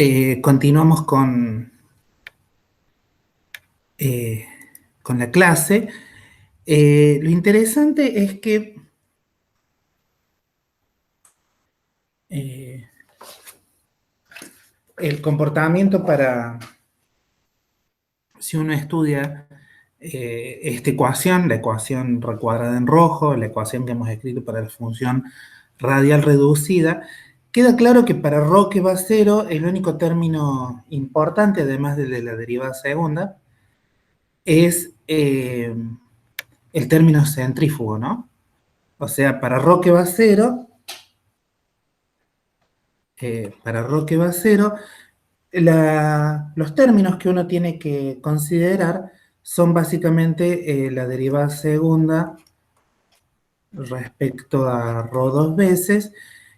continuamos eh, con la clase. Lo interesante es que eh, el comportamiento si uno estudia esta ecuación, la ecuación recuadrada en rojo, la ecuación que hemos escrito para la función radial reducida, queda claro que para ρ que va a cero, el único término importante, además del de la derivada segunda, es el término centrífugo, ¿no? O sea, para ρ que va a cero, los términos que uno tiene que considerar son básicamente la derivada segunda respecto a ρ dos veces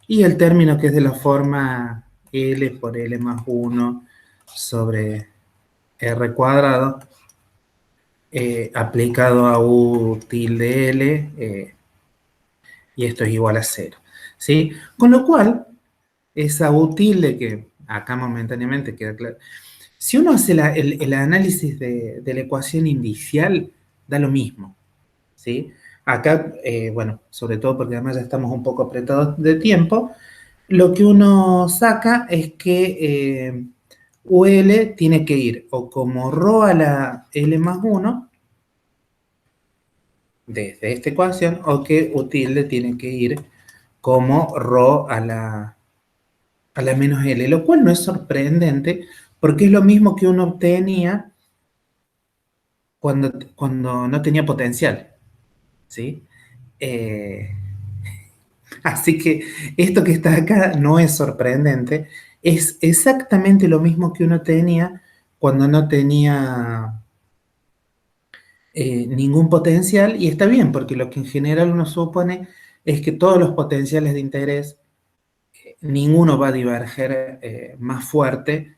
y el término que es de la forma L por L más 1 sobre R cuadrado aplicado a U tilde L y esto es igual a cero, ¿sí? Con lo cual, esa U tilde que acá momentáneamente queda claro. Si uno hace el análisis de la ecuación inicial, da lo mismo, ¿sí? Acá, bueno, sobre todo porque además ya estamos un poco apretados de tiempo, lo que uno saca es que UL tiene que ir o como ρ a la L más 1 desde esta ecuación, o que U tilde tiene que ir como ρ a la menos L, lo cual no es sorprendente porque es lo mismo que uno obtenía cuando no tenía potencial, ¿sí? Eh, así que esto que está acá no es sorprendente, es exactamente lo mismo que uno tenía cuando no tenía ningún potencial, y está bien, porque lo que en general uno supone es que todos los potenciales de interés, ninguno va a diverger más fuerte,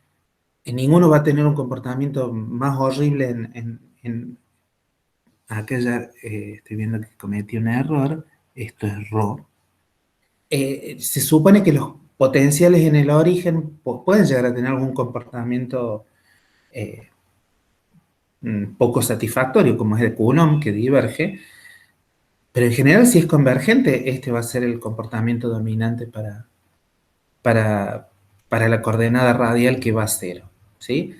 ninguno va a tener un comportamiento más horrible acá ya estoy viendo que cometí un error, esto es ρ. Se supone que los potenciales en el origen pueden llegar a tener algún comportamiento eh, poco satisfactorio, como es de Coulomb, que diverge, pero en general si es convergente, este va a ser el comportamiento dominante para, para la coordenada radial que va a cero, ¿sí?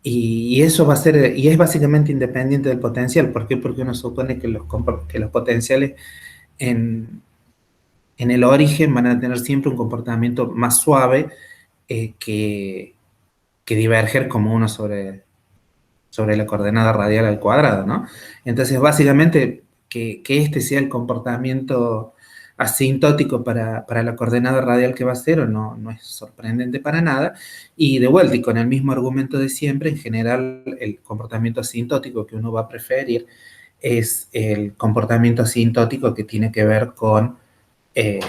Y eso va a ser, y es básicamente independiente del potencial. ¿Por qué? Porque uno supone que que los potenciales en, en el origen van a tener siempre un comportamiento más suave eh, que, que diverger como uno sobre la coordenada radial al cuadrado, ¿no? Entonces, básicamente, que este sea el comportamiento asintótico para la coordenada radial que va a cero no es sorprendente para nada. Y de vuelta, y con el mismo argumento de siempre, en general, el comportamiento asintótico que uno va a preferir es el comportamiento asintótico que tiene que ver eh,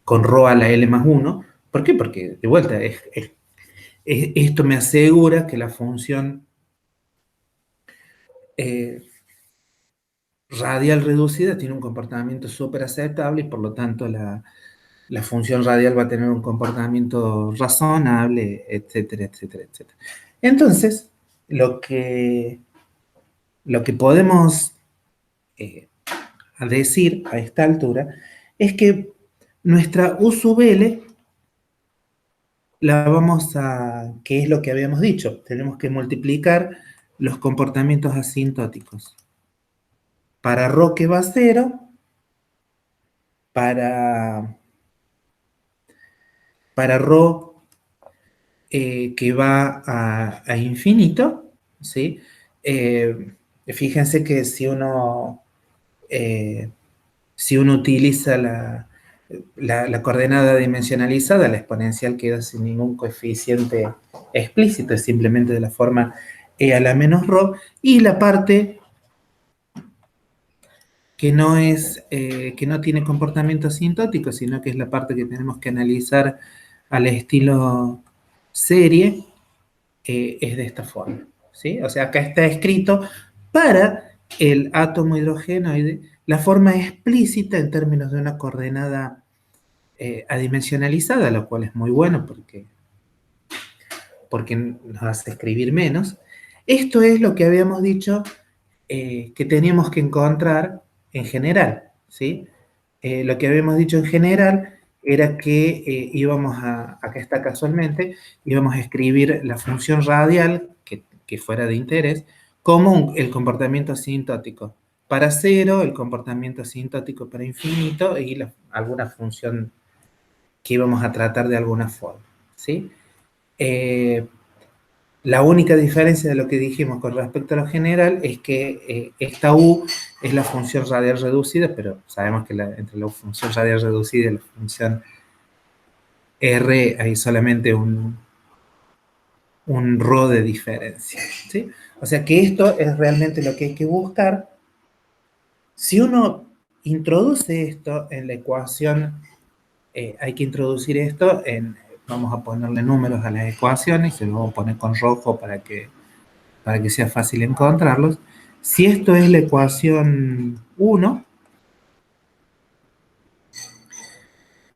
con ρ a la L más 1. ¿Por qué? Porque, de vuelta, esto me asegura que la función eh, radial reducida tiene un comportamiento súper aceptable y por lo tanto la función radial va a tener un comportamiento razonable, etcétera, etcétera, etcétera. Entonces, lo que podemos eh, decir a esta altura es que nuestra U sub L que es lo que habíamos dicho, tenemos que multiplicar los comportamientos asintóticos para ρ que va a cero, para, para ρ que va a infinito, ¿sí? Fíjense que eh, si uno utiliza la coordenada dimensionalizada, la exponencial queda sin ningún coeficiente explícito, es simplemente de la forma e a la menos ρ, y la parte que no tiene comportamiento asintótico, sino que es la parte que tenemos que analizar al estilo serie, es de esta forma, ¿sí? O sea, acá está escrito para el átomo hidrogenoide la forma explícita en términos de una coordenada adimensionalizada, lo cual es muy bueno porque porque nos hace escribir menos. Esto es lo que habíamos dicho que teníamos que encontrar en general, ¿sí? Lo que habíamos dicho en general era que íbamos acá está casualmente, íbamos a escribir la función radial, que fuera de interés, como el comportamiento asintótico para cero, el comportamiento asintótico para infinito y alguna función que íbamos a tratar de alguna forma, ¿sí? Eh, la única diferencia de lo que dijimos con respecto a lo general es que esta u es la función radial reducida, pero sabemos que entre la función radial reducida y la función R hay solamente un rho de diferencia, ¿sí? O sea que esto es realmente lo que hay que buscar. Si uno introduce esto en la ecuación, hay que introducir esto vamos a ponerle números a las ecuaciones, se lo vamos a poner con rojo para que sea fácil encontrarlos. Si esto es la ecuación 1,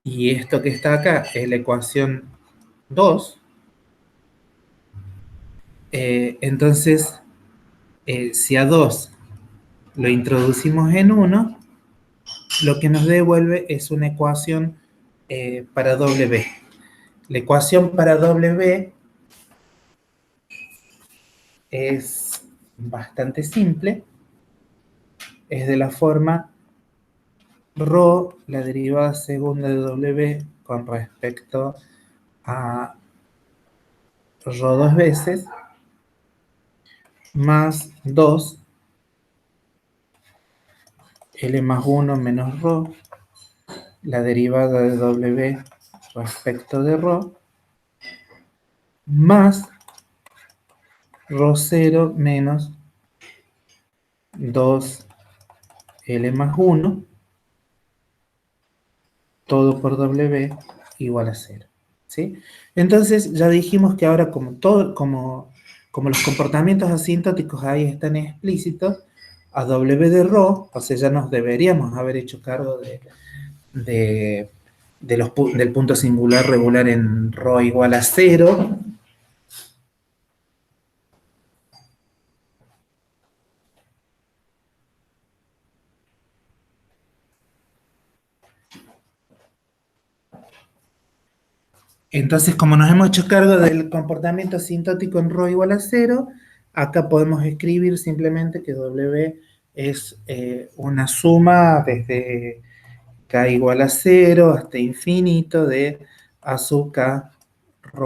y esto que está acá es la ecuación 2, entonces si a 2 lo introducimos en 1, lo que nos devuelve es una ecuación para W. La ecuación para W es bastante simple, es de la forma ρ, la derivada segunda de W con respecto a ρ dos veces, más 2, L más 1 menos ρ, la derivada de W respecto de ρ, más ρ0 menos 2L más 1, todo por W igual a 0. ¿Sí? Entonces ya dijimos que ahora como los comportamientos asintóticos ahí están explícitos, a W de ρ, o sea, ya nos deberíamos haber hecho cargo de, del punto singular regular en ρ igual a 0. Entonces, como nos hemos hecho cargo del comportamiento asintótico en ρ igual a 0, acá podemos escribir simplemente que W es una suma desde k igual a 0 hasta infinito de a sub k ρ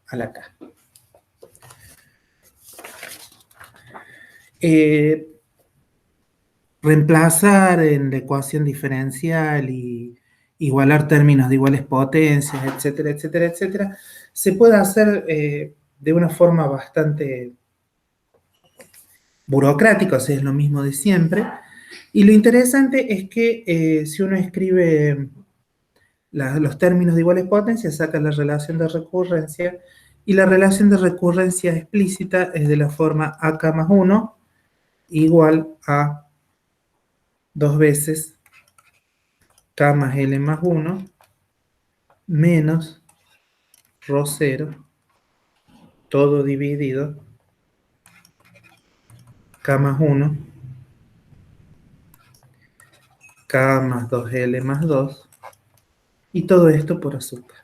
a la k. Reemplazar en la ecuación diferencial y igualar términos de iguales potencias, etcétera, etcétera, etcétera, se puede hacer de una forma bastante burocrática, o sea, es lo mismo de siempre. Y lo interesante es que si uno escribe los términos de iguales potencias, saca la relación de recurrencia, y la relación de recurrencia explícita es de la forma AK más 1 igual a 2 veces K más L más 1 menos ρ0, todo dividido, K más 1, K más 2L más 2, y todo esto por azúcar.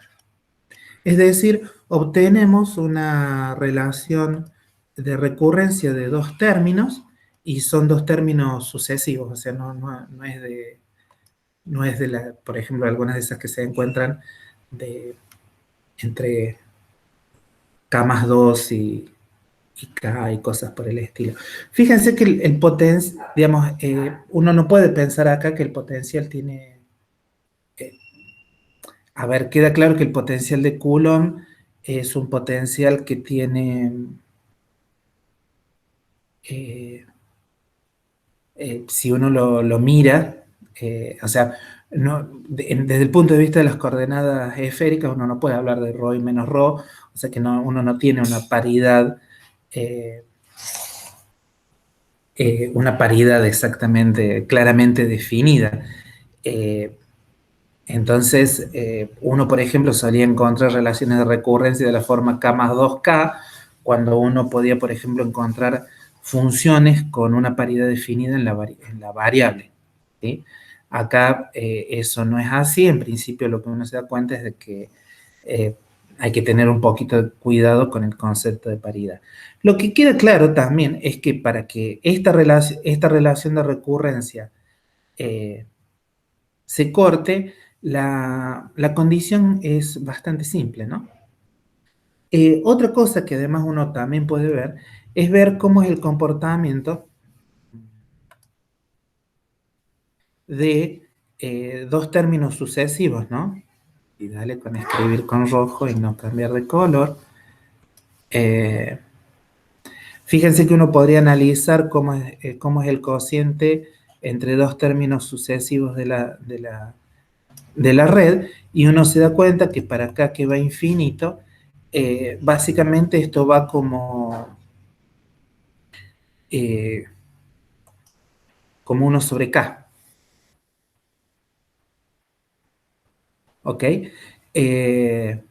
Es decir, obtenemos una relación de recurrencia de dos términos, y son dos términos sucesivos, o sea, no es de por ejemplo, algunas de esas que se encuentran entre K más 2 y K y cosas por el estilo. Fíjense que el potencial, digamos, uno no puede pensar acá que el potencial tiene... a ver, queda claro que el potencial de Coulomb es un potencial que tiene... eh, si uno lo mira, o sea, desde el punto de vista de las coordenadas esféricas, uno no puede hablar de ρ y menos ρ, o sea que uno no tiene una paridad exactamente, claramente definida. Entonces, uno, por ejemplo, solía encontrar relaciones de recurrencia de la forma K más 2K, cuando uno podía, por ejemplo, encontrar funciones con una paridad definida en la variable. ¿Sí? Acá eso no es así. En principio, lo que uno se da cuenta es de que eh, hay que tener un poquito de cuidado con el concepto de paridad. Lo que queda claro también es que para que esta relación de recurrencia eh, se corte, la condición es bastante simple, ¿no? Otra cosa que además uno también puede ver es ver cómo es el comportamiento de dos términos sucesivos, ¿no? Y dale con escribir con rojo y no cambiar de color. Eh, Fíjense que uno podría analizar cómo es el cociente entre dos términos sucesivos de la red, y uno se da cuenta que para acá que va infinito, básicamente esto va eh, como 1 sobre k, ¿ok? Eh,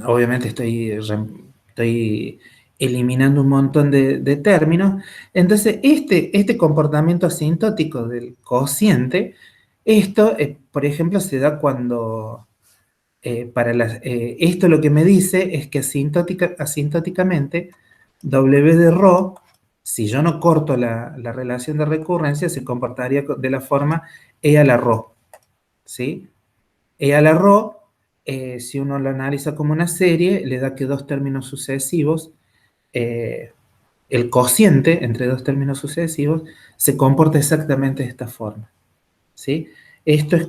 Obviamente estoy eliminando un montón de términos. Entonces, este comportamiento asintótico del cociente, esto, por ejemplo, se da cuando esto lo que me dice es que asintóticamente W de ρ, si yo no corto la relación de recurrencia, se comportaría de la forma E a la ρ, ¿sí? E a la ρ, si uno lo analiza como una serie, le da que dos términos sucesivos, eh, el cociente entre dos términos sucesivos, se comporta exactamente de esta forma. ¿Sí? Esto es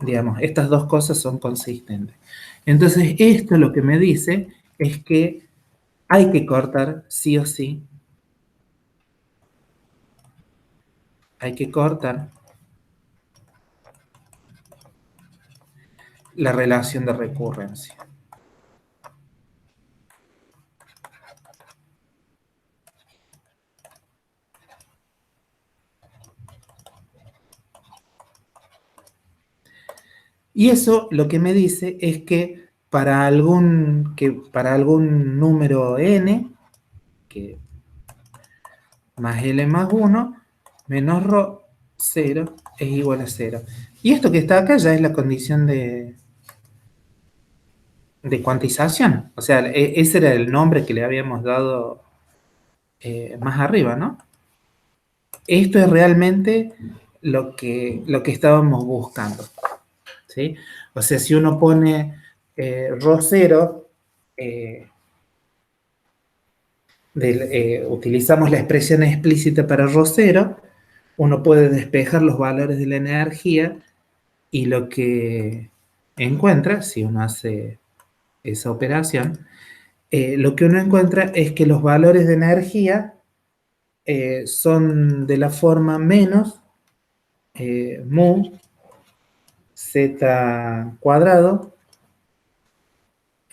digamos, estas dos cosas son consistentes. Entonces, esto lo que me dice es que hay que cortar sí o sí, hay que cortar la relación de recurrencia. Y eso lo que me dice es que para algún número n, que más L más 1, menos ρ 0 es igual a 0. Y esto que está acá ya es la condición de cuantización. O sea, ese era el nombre que le habíamos dado más arriba, ¿no? Esto es realmente lo que estábamos buscando, ¿sí? O sea, si uno pone ρ 0, utilizamos la expresión explícita para ρ 0, uno puede despejar los valores de la energía y lo que encuentra, si uno hace esa operación, lo que uno encuentra es que los valores de energía son de la forma menos mu z cuadrado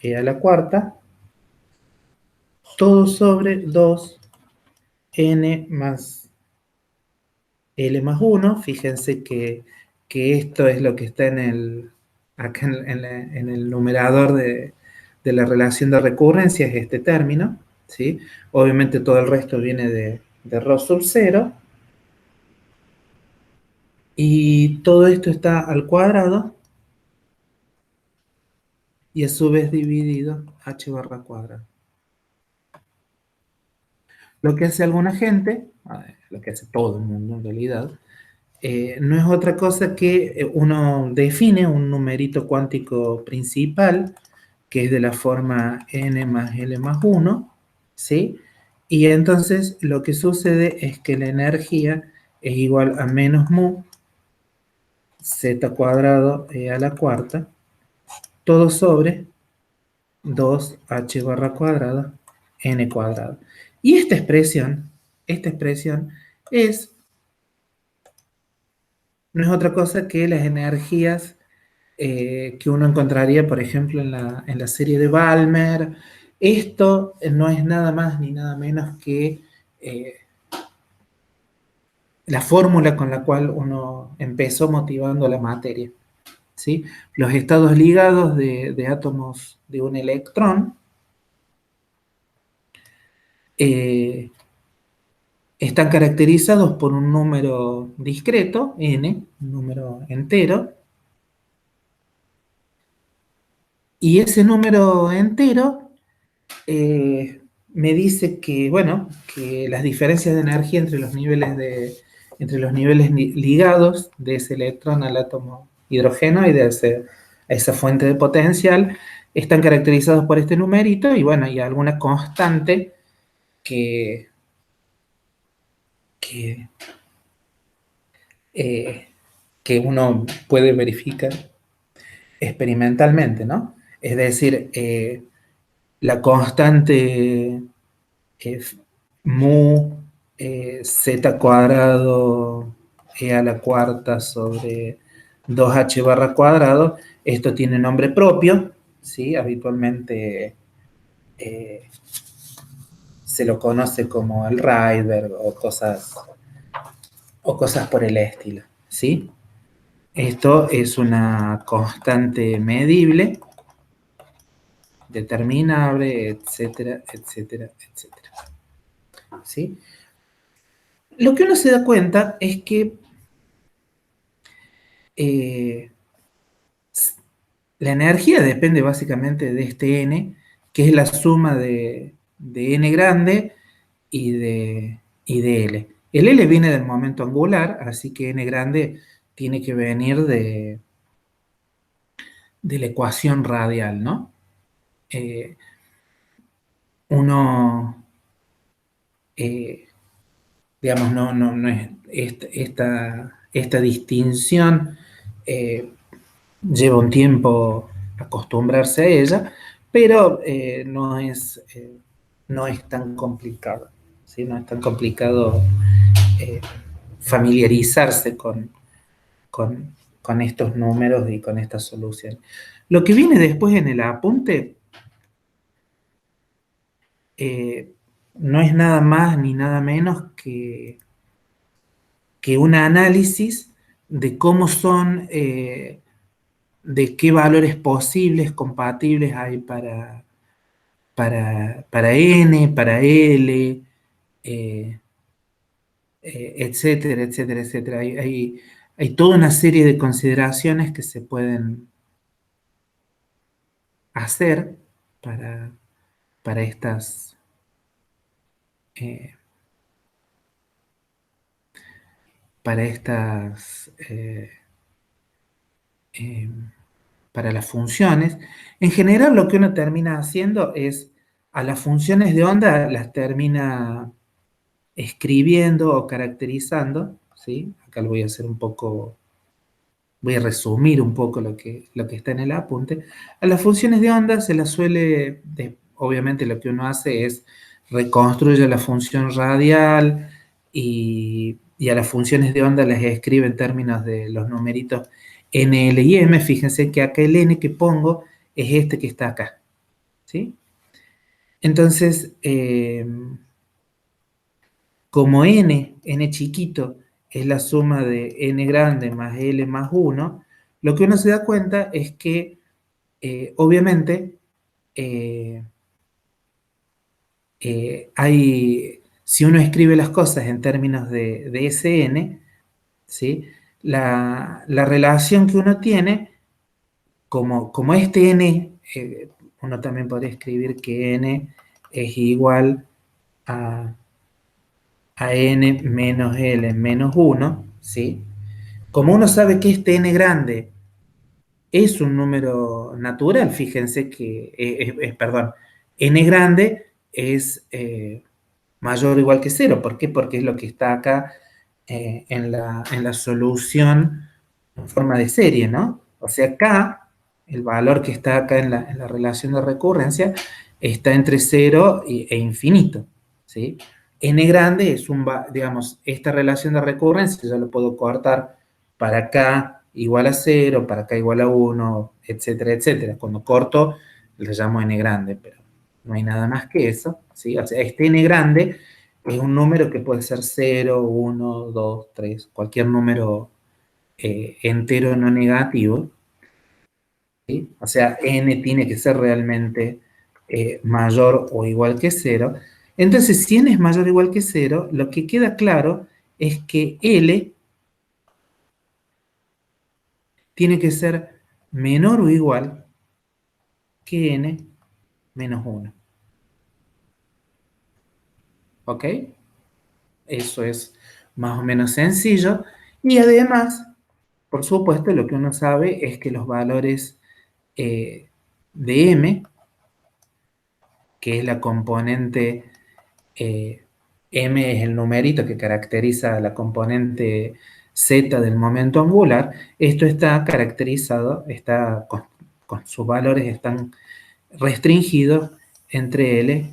a la cuarta, todo sobre 2n más L más 1. Fíjense que esto es lo que está acá en el numerador de la relación de recurrencia, es este término, ¿sí? Obviamente todo el resto viene de ρ sub 0, y todo esto está al cuadrado, y a su vez dividido h barra cuadrada. Lo que hace alguna gente, lo que hace todo el mundo en realidad, no es otra cosa que uno define un numerito cuántico principal, que es de la forma n más L más 1, ¿sí? Y entonces lo que sucede es que la energía es igual a menos mu z cuadrado a la cuarta, todo sobre 2h barra cuadrada n cuadrado. Y esta expresión es, no es otra cosa que las energías que uno encontraría, por ejemplo, en la serie de Balmer. Esto no es nada más ni nada menos que la fórmula con la cual uno empezó motivando la materia, ¿sí? Los estados ligados de átomos de un electrón eh, están caracterizados por un número discreto, n, un número entero, y ese número entero me dice que, bueno, que las diferencias de energía entre los niveles ligados de ese electrón al átomo hidrogeno y de a esa fuente de potencial están caracterizados por este numerito y, bueno, y alguna constante que, que, eh, que uno puede verificar experimentalmente, ¿no? Es decir, la constante es mu z cuadrado e a la cuarta sobre 2h barra cuadrado. Esto tiene nombre propio, ¿sí? Habitualmente se lo conoce como el Rydberg o cosas por el estilo, ¿sí? Esto es una constante medible, determinable, etcétera, etcétera, etcétera, ¿sí? Lo que uno se da cuenta es que eh, la energía depende básicamente de este n, que es la suma de n grande y de L. El L viene del momento angular, así que n grande tiene que venir de la ecuación radial, ¿no? Eh, uno, eh, digamos, no es esta distinción lleva un tiempo acostumbrarse a ella, pero no es tan complicado, ¿sí? No es tan complicado eh, familiarizarse con, con estos números y con estas soluciones. Lo que viene después en el apunte no es nada más ni nada menos que un análisis de cómo son, de qué valores posibles, compatibles hay para N, para L, etcétera, etcétera, etcétera. Hay toda una serie de consideraciones que se pueden hacer para, para estas, eh, para estas, eh, para las funciones. En general, lo que uno termina haciendo es a las funciones de onda las termina escribiendo o caracterizando, ¿sí? Acá lo voy a hacer un poco, voy a resumir un poco lo que está en el apunte. A las funciones de onda se las suele, obviamente lo que uno hace es reconstruye la función radial y a las funciones de onda las escribe en términos de los numeritos n, l y m. Fíjense que acá el n que pongo es este que está acá, ¿sí? Entonces, como n chiquito, es la suma de n grande más l más 1, lo que uno se da cuenta es que, obviamente, eh, si uno escribe las cosas en términos de Sn, ¿sí? La relación que uno tiene, como este n, uno también podría escribir que n es igual a n menos l menos 1, ¿sí? Como uno sabe que este n grande es un número natural, fíjense que, perdón, n grande es mayor o igual que cero. ¿Por qué? Porque es lo que está acá en la solución en forma de serie, ¿no? O sea, acá, el valor que está acá en la relación de recurrencia está entre 0 e infinito, ¿sí? N grande es digamos, esta relación de recurrencia, yo lo puedo cortar para acá igual a 0, para acá igual a 1, etcétera, etcétera. Cuando corto, le llamo n grande, pero no hay nada más que eso, ¿sí? O sea, este n grande es un número que puede ser 0, 1, 2, 3, cualquier número entero no negativo, ¿sí? O sea, n tiene que ser realmente mayor o igual que cero. Entonces, si n es mayor o igual que cero, lo que queda claro es que L tiene que ser menor o igual que n menos 1. ¿Ok? Eso es más o menos sencillo. Y además, por supuesto, lo que uno sabe es que los valores de m, que es la componente, m es el numerito que caracteriza la componente z del momento angular, esto está caracterizado, con sus valores están restringidos entre L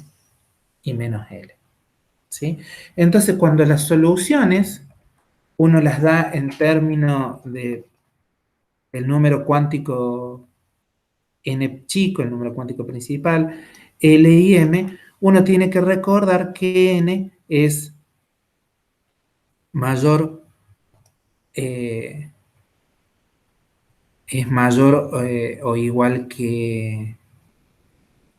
y menos L. ¿Sí? Entonces, cuando las soluciones uno las da en términos del número cuántico n chico, el número cuántico principal, L y M, uno tiene que recordar que n mayor, eh, es mayor o igual que,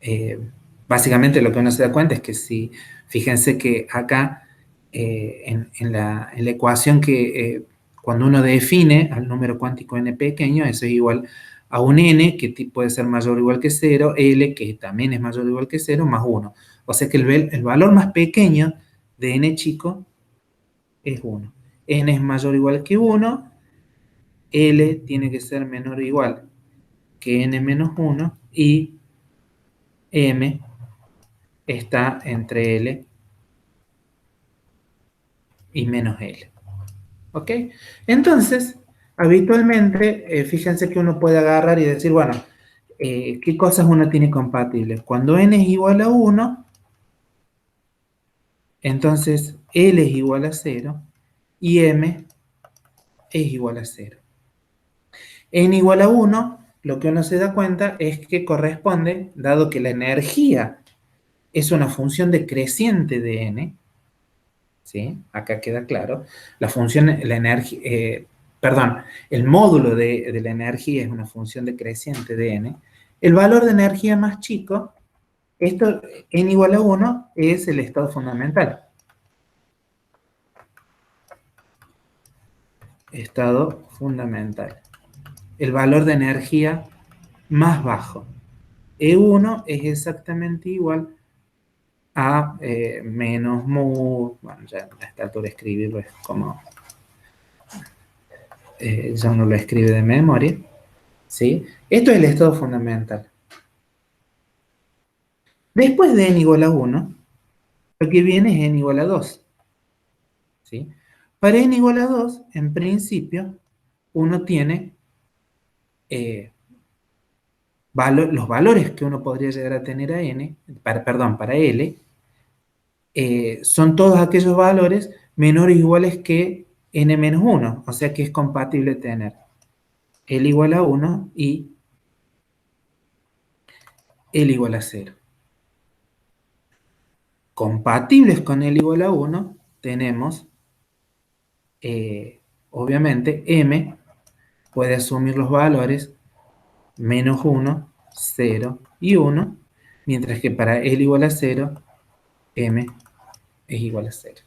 eh, básicamente lo que uno se da cuenta es que si, fíjense que acá en la ecuación que cuando uno define al número cuántico n pequeño, eso es igual a un n que puede ser mayor o igual que 0, L que también es mayor o igual que 0, más 1. O sea que el valor más pequeño de n chico es 1. N es mayor o igual que 1, L tiene que ser menor o igual que n menos 1 y M está entre L y menos L. ¿Ok? Entonces, habitualmente, fíjense que uno puede agarrar y decir, bueno, ¿qué cosas uno tiene compatibles? Cuando n es igual a 1, entonces L es igual a 0 y M es igual a 0. N igual a 1, lo que uno se da cuenta es que corresponde, dado que la energía es una función decreciente de n, ¿sí? Acá queda claro. La función, la energía, perdón, el módulo de la energía es una función decreciente de n. El valor de energía más chico, esto n igual a 1, es el estado fundamental. Estado fundamental. El valor de energía más bajo. E1 es exactamente igual a menos mu, bueno, ya a esta altura escribirlo es como, ya uno lo escribe de memoria, ¿sí? Esto es el estado fundamental. Después de n igual a 1, lo que viene es n igual a 2, ¿sí? Para n igual a 2, en principio, uno tiene los valores que uno podría llegar a tener a n, perdón, para L, son todos aquellos valores menores o iguales que n menos 1, o sea que es compatible tener L igual a 1 y L igual a 0. Compatibles con L igual a 1 tenemos, obviamente, M puede asumir los valores menos 1, 0 y 1, mientras que para L igual a 0, M es igual a 0.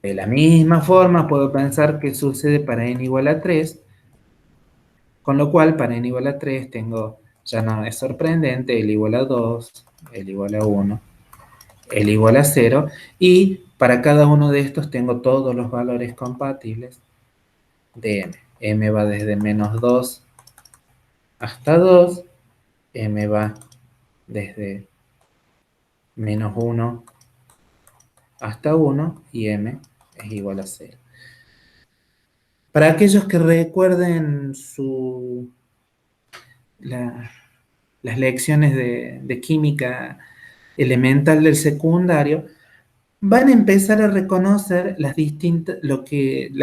De la misma forma puedo pensar que sucede para n igual a 3, con lo cual para n igual a 3 tengo, ya no es sorprendente, L igual a 2, L igual a 1, L igual a 0, y para cada uno de estos tengo todos los valores compatibles de m. M va desde menos 2 hasta 2, M va desde menos 1 hasta 1 y M es igual a 0. Para aquellos que recuerden la- las lecciones de química elemental del secundario, van a empezar a reconocer la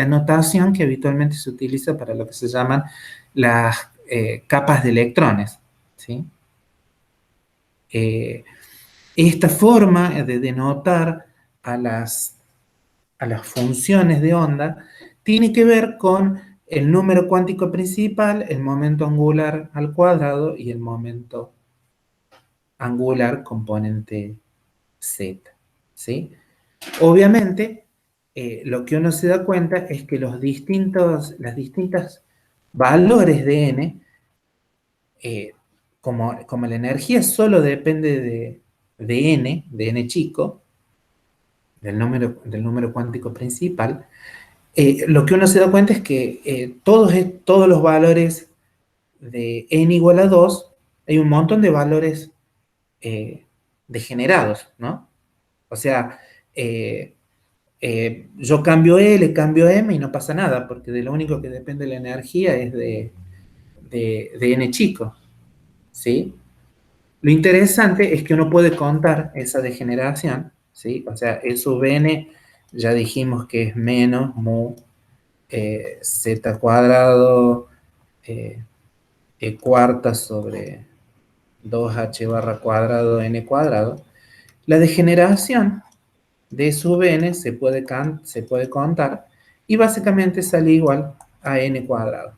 notación que habitualmente se utiliza para lo que se llaman las capas de electrones, ¿sí? Eh, esta forma de denotar a las funciones de onda tiene que ver con el número cuántico principal, el momento angular al cuadrado y el momento angular componente z, ¿sí? Obviamente, lo que uno se da cuenta es que las distintas valores de n, como la energía solo depende de n chico, del número cuántico principal, lo que uno se da cuenta es que todos los valores de n igual a 2, hay un montón de valores degenerados, ¿no? O sea, yo cambio L, cambio M y no pasa nada, porque de lo único que depende la energía es de n chico, ¿sí? Lo interesante es que uno puede contar esa degeneración, ¿sí? O sea, E sub n ya dijimos que es menos mu z cuadrado e cuarta sobre 2h barra cuadrado n cuadrado. La degeneración de E sub n se puede contar y básicamente sale igual a n cuadrado.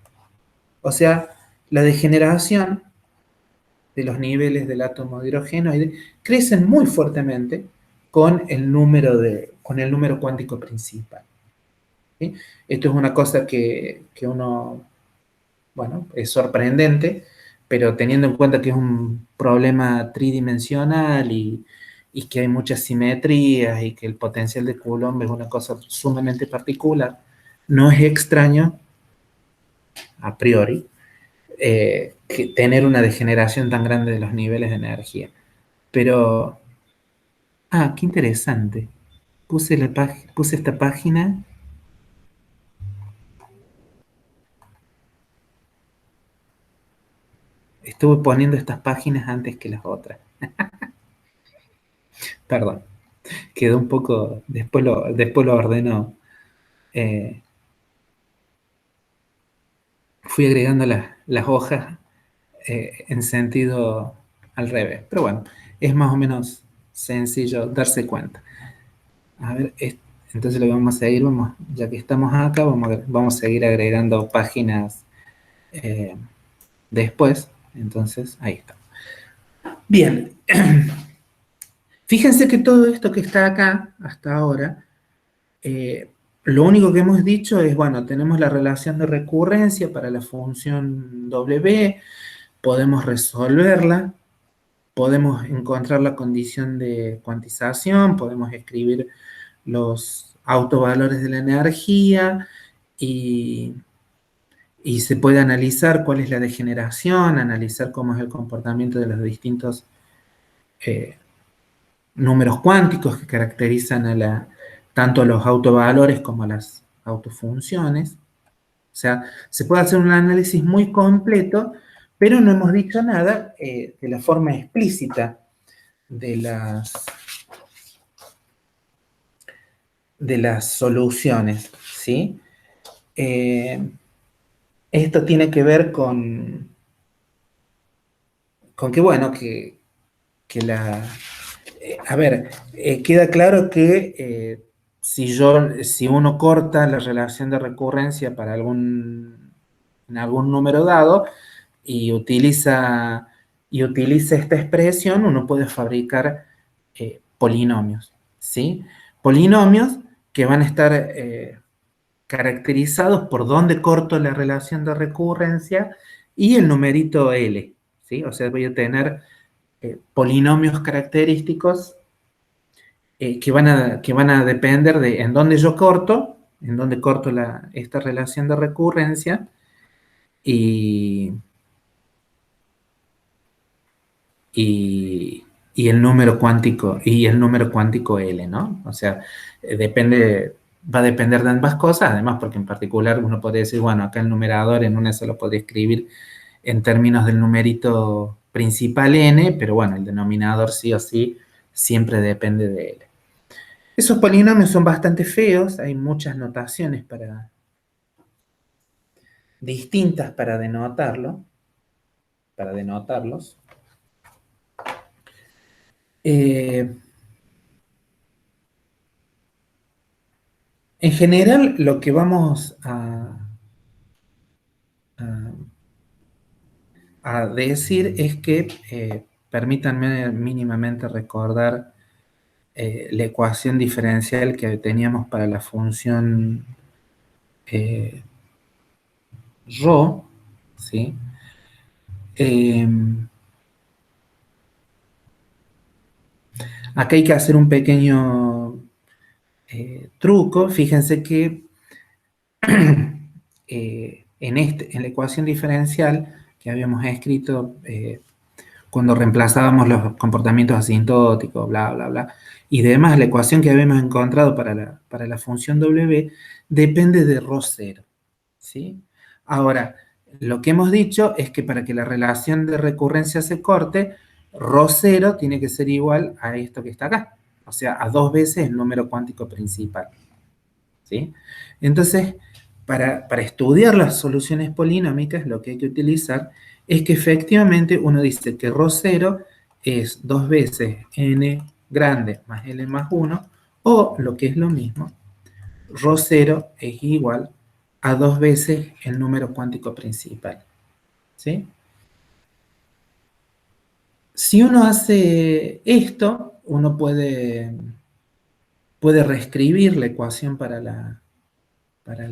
O sea, la degeneración de los niveles del átomo de hidrógeno crecen muy fuertemente con el número cuántico principal, ¿sí? Esto es una cosa que uno, bueno, es sorprendente, pero teniendo en cuenta que es un problema tridimensional y que hay muchas simetrías y que el potencial de Coulomb es una cosa sumamente particular, no es extraño, a priori, que tener una degeneración tan grande de los niveles de energía. Pero, qué interesante. Puse esta página, estuve poniendo estas páginas antes que las otras. Perdón, quedó un poco, después lo ordeno. eh, Fui agregando las hojas en sentido al revés. Pero bueno, es más o menos sencillo darse cuenta. A ver, entonces lo que vamos a seguir, ya que estamos acá, vamos a seguir agregando páginas eh, después. Entonces, ahí está. Bien, fíjense que todo esto que está acá hasta ahora, lo único que hemos dicho es, bueno, tenemos la relación de recurrencia para la función W, podemos resolverla, podemos encontrar la condición de cuantización, podemos escribir los autovalores de la energía y, y se puede analizar cuál es la degeneración, analizar cómo es el comportamiento de los distintos eh, números cuánticos que caracterizan tanto a los autovalores como a las autofunciones. O sea, se puede hacer un análisis muy completo, pero no hemos dicho nada de la forma explícita de las soluciones, ¿sí? Eh, Esto tiene que ver con que, bueno, que a ver, queda claro que si uno corta la relación de recurrencia en algún número dado y utiliza esta expresión, uno puede fabricar polinomios, ¿sí? Polinomios que van a estar caracterizados por dónde corto la relación de recurrencia y el numerito L, ¿sí? O sea, voy a tener polinomios característicos que van a depender de en dónde corto esta relación de recurrencia y, y, y el número cuántico L, ¿no? O sea, va a depender de ambas cosas, además porque en particular uno podría decir, bueno, acá el numerador en una se lo podría escribir en términos del numerito principal n, pero bueno, el denominador sí o sí siempre depende de L. Esos polinomios son bastante feos, hay muchas notaciones distintas para denotarlos. En general, lo que vamos a decir es que, permítanme mínimamente recordar la ecuación diferencial que teníamos para la función eh, ρ, ¿sí? Eh, Acá hay que hacer un pequeño truco. Fíjense que en la ecuación diferencial que habíamos escrito cuando reemplazábamos los comportamientos asintóticos, bla, bla, bla, y demás, la ecuación que habíamos encontrado para la función W depende de ρ cero, ¿sí? Ahora, lo que hemos dicho es que para que la relación de recurrencia se corte, ρ cero tiene que ser igual a esto que está acá, o sea, a 2 veces el número cuántico principal, ¿sí? Entonces, para estudiar las soluciones polinómicas, lo que hay que utilizar es que efectivamente uno dice que ρ cero es 2 veces n grande más l más 1, o lo que es lo mismo, ρ cero es igual a 2 veces el número cuántico principal, ¿sí? Si uno hace esto, uno puede reescribir la ecuación para la, para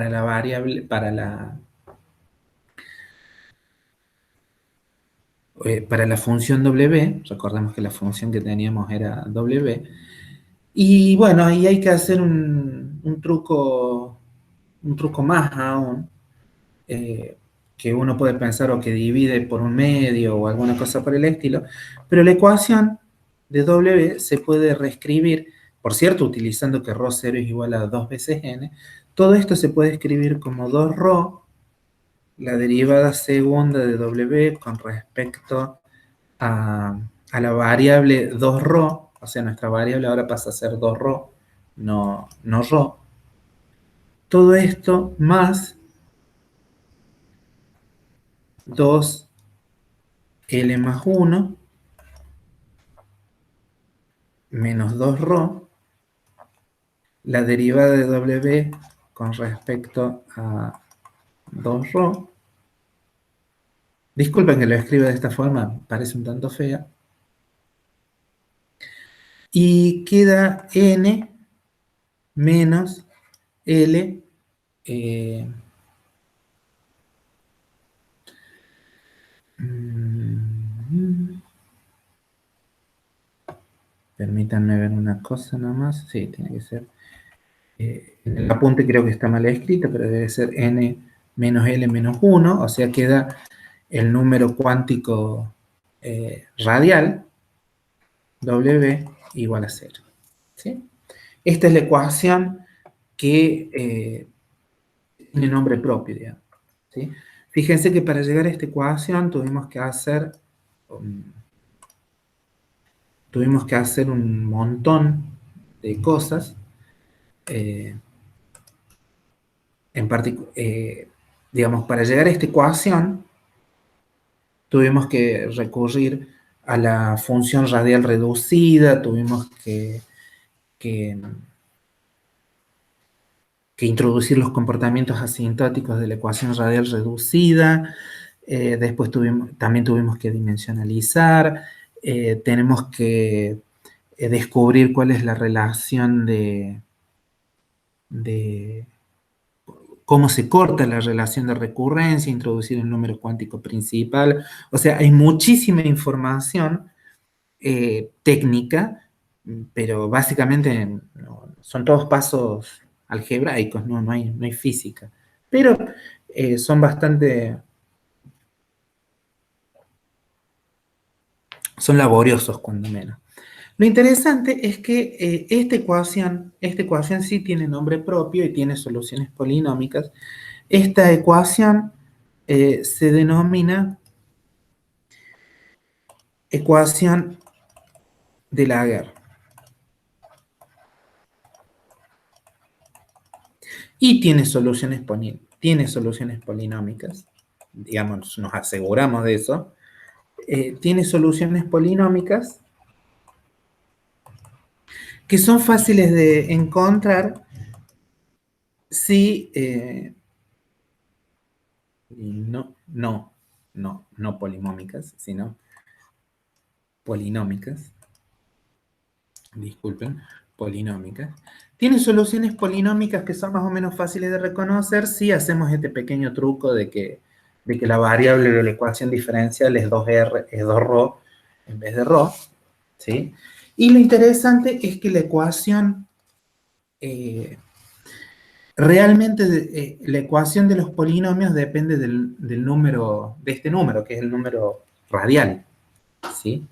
la variable, para la función W. Recordemos que la función que teníamos era W. Y bueno, ahí hay que hacer un truco más aún, eh, que uno puede pensar o que divide por un medio o alguna cosa por el estilo, pero la ecuación de W se puede reescribir, por cierto, utilizando que ρ0 es igual a 2 veces n. Todo esto se puede escribir como 2ρ, la derivada segunda de W con respecto a la variable 2ρ, o sea, nuestra variable ahora pasa a ser 2ρ, no ρ. Todo esto más 2L más 1 menos 2ρ, la derivada de W con respecto a 2ρ. Disculpen que lo escriba de esta forma, parece un tanto fea. Y queda n menos L. eh, mm, Permítanme ver una cosa nomás. Sí, tiene que ser. En el apunte creo que está mal escrito, pero debe ser n menos L menos 1. O sea, queda el número cuántico radial, W, igual a 0. ¿Sí? Esta es la ecuación que tiene nombre propio, digamos, ¿sí? Fíjense que para llegar a esta ecuación um, tuvimos que hacer un montón de cosas. Eh, digamos, para llegar a esta ecuación, tuvimos que recurrir a la función radial reducida, tuvimos que, que introducir los comportamientos asintóticos de la ecuación radial reducida. Después también tuvimos que dimensionalizar, tenemos que descubrir cuál es la relación de cómo se corta la relación de recurrencia, introducir el número cuántico principal. O sea, hay muchísima información técnica, pero básicamente son todos pasos algebraicos, no hay física. Pero son laboriosos cuando menos. Lo interesante es que esta ecuación sí tiene nombre propio y tiene soluciones polinómicas. Esta ecuación se denomina ecuación de Laguerre y tiene soluciones polinómicas, digamos, nos aseguramos de eso. Tiene soluciones polinómicas que son fáciles de encontrar si no polimómicas, sino polinómicas, disculpen, polinómicas. Tiene soluciones polinómicas que son más o menos fáciles de reconocer si hacemos este pequeño truco de que la variable de la ecuación diferencial es 2R, es 2ρ en vez de ρ, ¿sí? Y lo interesante es que la ecuación, realmente la ecuación de los polinomios depende del número, de este número, que es el número radial, ¿sí?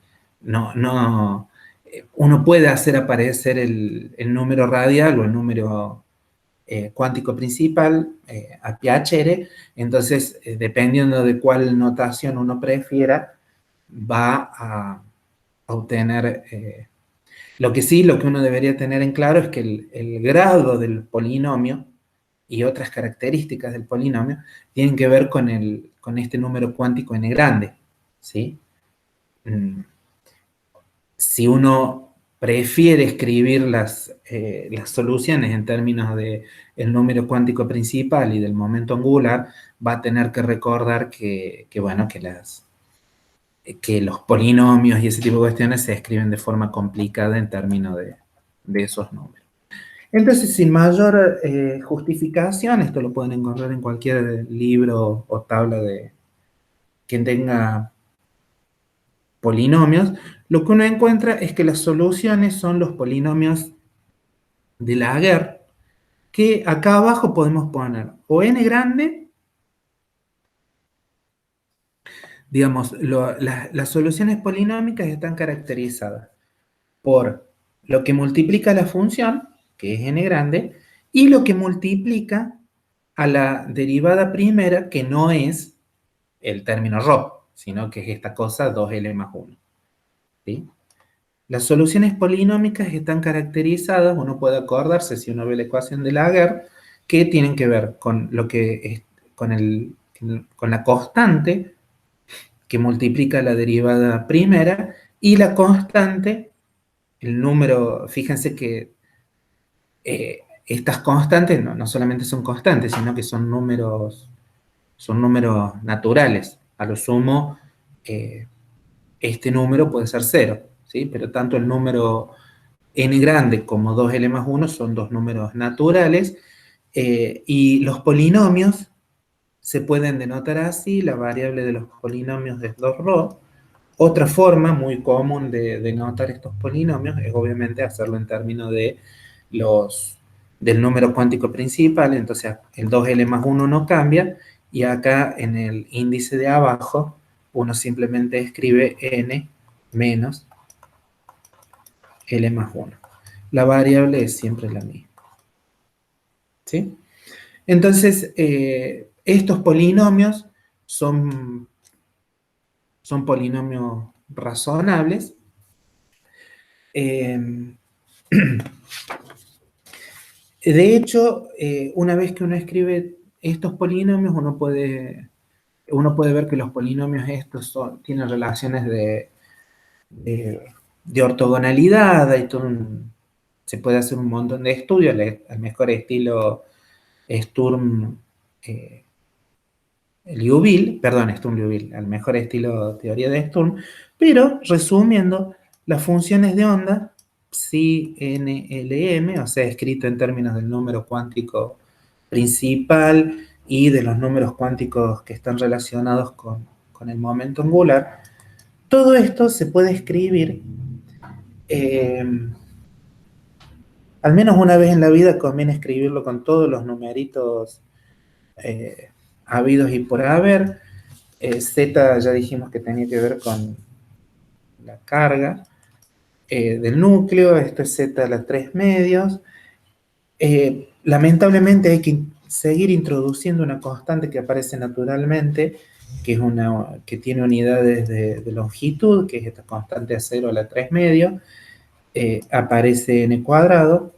Uno puede hacer aparecer el número radial o el número cuántico principal a piacere, entonces dependiendo de cuál notación uno prefiera, va a obtener, lo que uno debería tener en claro es que el grado del polinomio y otras características del polinomio tienen que ver con este número cuántico n grande, ¿sí? Si uno prefiere escribir las soluciones en términos de el número cuántico principal y del momento angular, va a tener que recordar bueno, que los polinomios y ese tipo de cuestiones se escriben de forma complicada en términos de esos números. Entonces, sin mayor justificación, esto lo pueden encontrar en cualquier libro o tabla de quien tenga polinomios, lo que uno encuentra es que las soluciones son los polinomios de Laguerre, que acá abajo podemos poner o n grande, digamos, las soluciones polinómicas están caracterizadas por lo que multiplica la función, que es n grande, y lo que multiplica a la derivada primera, que no es el término ρ, sino que es esta cosa 2L más 1. ¿Sí? Las soluciones polinómicas están caracterizadas, uno puede acordarse si uno ve la ecuación de Laguerre, que tienen que ver con lo que es, con la constante que multiplica la derivada primera y la constante, el número, fíjense que estas constantes no solamente son constantes, sino que son números naturales. A lo sumo, este número puede ser 0, ¿sí? Pero tanto el número n grande como 2L más 1 son dos números naturales, y los polinomios se pueden denotar así, la variable de los polinomios es 2ρ. Otra forma muy común de denotar estos polinomios es obviamente hacerlo en términos del número cuántico principal, entonces el 2L más 1 no cambia, y acá en el índice de abajo uno simplemente escribe n menos L más 1. La variable es siempre la misma, ¿sí? Entonces, estos polinomios son polinomios razonables. De hecho, una vez que uno escribe estos polinomios, uno puede ver que los polinomios estos tienen relaciones de ortogonalidad, se puede hacer un montón de estudios, al mejor estilo Sturm Liouville, al mejor estilo teoría de Sturm, pero resumiendo, las funciones de onda, psi n l m, o sea, escrito en términos del número cuántico principal y de los números cuánticos que están relacionados con el momento angular, todo esto se puede escribir, al menos una vez en la vida conviene escribirlo con todos los numeritos habidos y por haber. Z ya dijimos que tenía que ver con la carga del núcleo, esto es Z a la 3 medios. Lamentablemente hay que seguir introduciendo una constante que aparece naturalmente, que tiene unidades de longitud, que es esta constante a 0 a la 3 medios, aparece n cuadrado,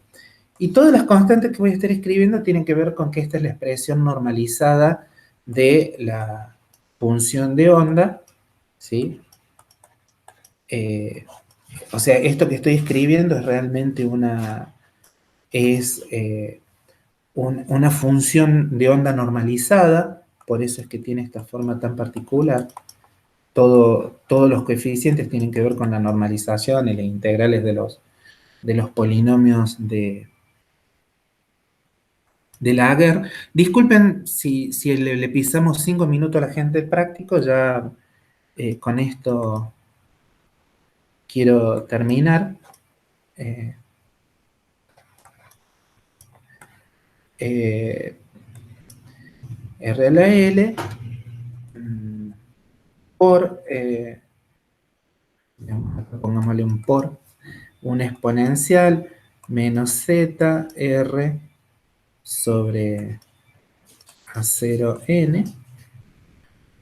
y todas las constantes que voy a estar escribiendo tienen que ver con que esta es la expresión normalizada de la función de onda, ¿sí? O sea, esto que estoy escribiendo es realmente una función de onda normalizada por eso es que tiene esta forma tan particular. Todos los coeficientes tienen que ver con la normalización y las integrales de los polinomios de Laguerre. Disculpen si le pisamos 5 minutos a la gente práctico, ya con esto quiero terminar. Eh, eh, R a la L por, pongámosle un por, una exponencial menos z r sobre A0n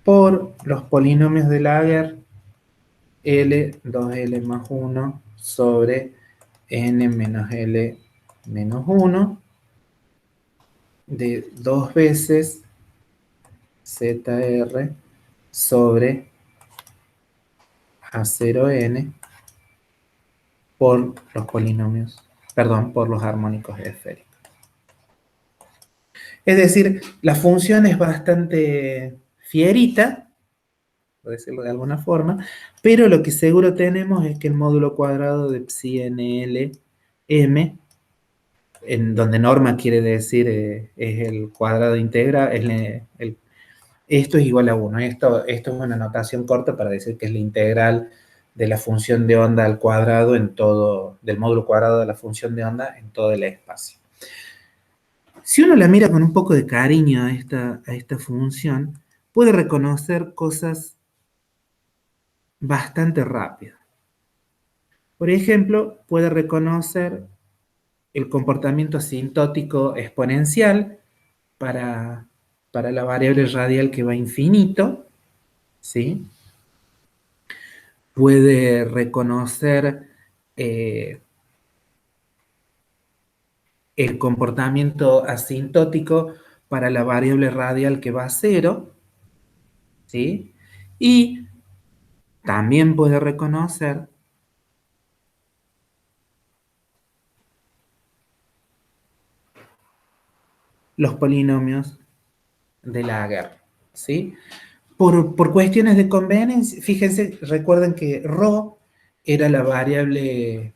por los polinomios de Laguerre L, 2L más 1 sobre n menos L menos 1 de 2 veces ZR sobre A0n por los polinomios, perdón, por los armónicos esféricos. Es decir, la función es bastante fierita, por decirlo de alguna forma, pero lo que seguro tenemos es que el módulo cuadrado de psi nl m, en donde norma quiere decir es el cuadrado integral, esto es igual a 1. Esto es una notación corta para decir que es la integral de la función de onda al cuadrado en todo, del módulo cuadrado de la función de onda en todo el espacio. Si uno la mira con un poco de cariño a esta función, puede reconocer cosas bastante rápidas. Por ejemplo, puede reconocer el comportamiento asintótico exponencial para la variable radial que va a infinito, ¿sí? Puede reconocer el comportamiento asintótico para la variable radial que va a 0, ¿sí? Y también puede reconocer los polinomios de Laguerre, ¿sí? Por cuestiones de conveniencia, fíjense, recuerden que ρ era la variable,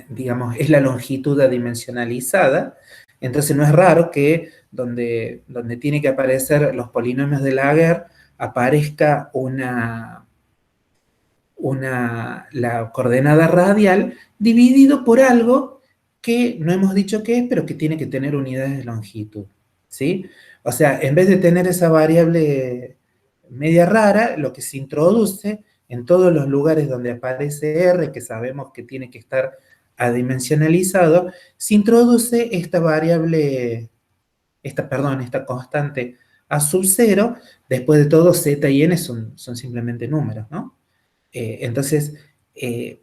digamos, es la longitud adimensionalizada, entonces no es raro que donde tiene que aparecer los polinomios de Laguerre aparezca la coordenada radial dividido por algo que no hemos dicho qué es, pero que tiene que tener unidades de longitud, ¿sí? O sea, en vez de tener esa variable media rara, lo que se introduce en todos los lugares donde aparece R, que sabemos que tiene que estar adimensionalizado, se introduce esta variable, esta constante a sub 0, después de todo Z y N son simplemente números, ¿no? Entonces, el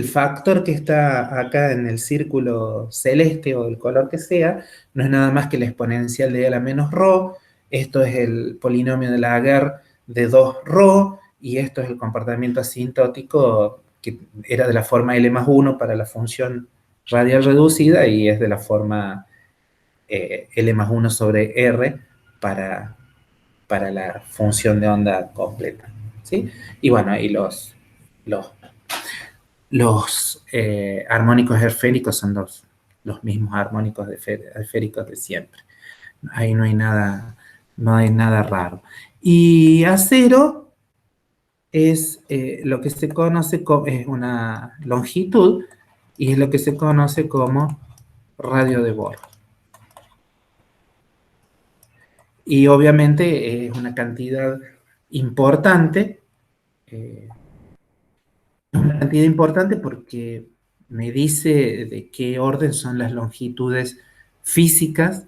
factor que está acá en el círculo celeste o el color que sea, no es nada más que la exponencial de a la menos ρ, esto es el polinomio de Laguerre de 2ρ, y esto es el comportamiento asintótico que era de la forma L más 1 para la función radial reducida y es de la forma L más 1 sobre R para la función de onda completa, ¿sí? Y bueno, ahí los armónicos esféricos son los mismos armónicos esféricos de siempre. Ahí no hay nada raro. Y A0 es lo que se conoce como, es una longitud, y es lo que se conoce como radio de Born. Y obviamente es una cantidad importante, porque me dice de qué orden son las longitudes físicas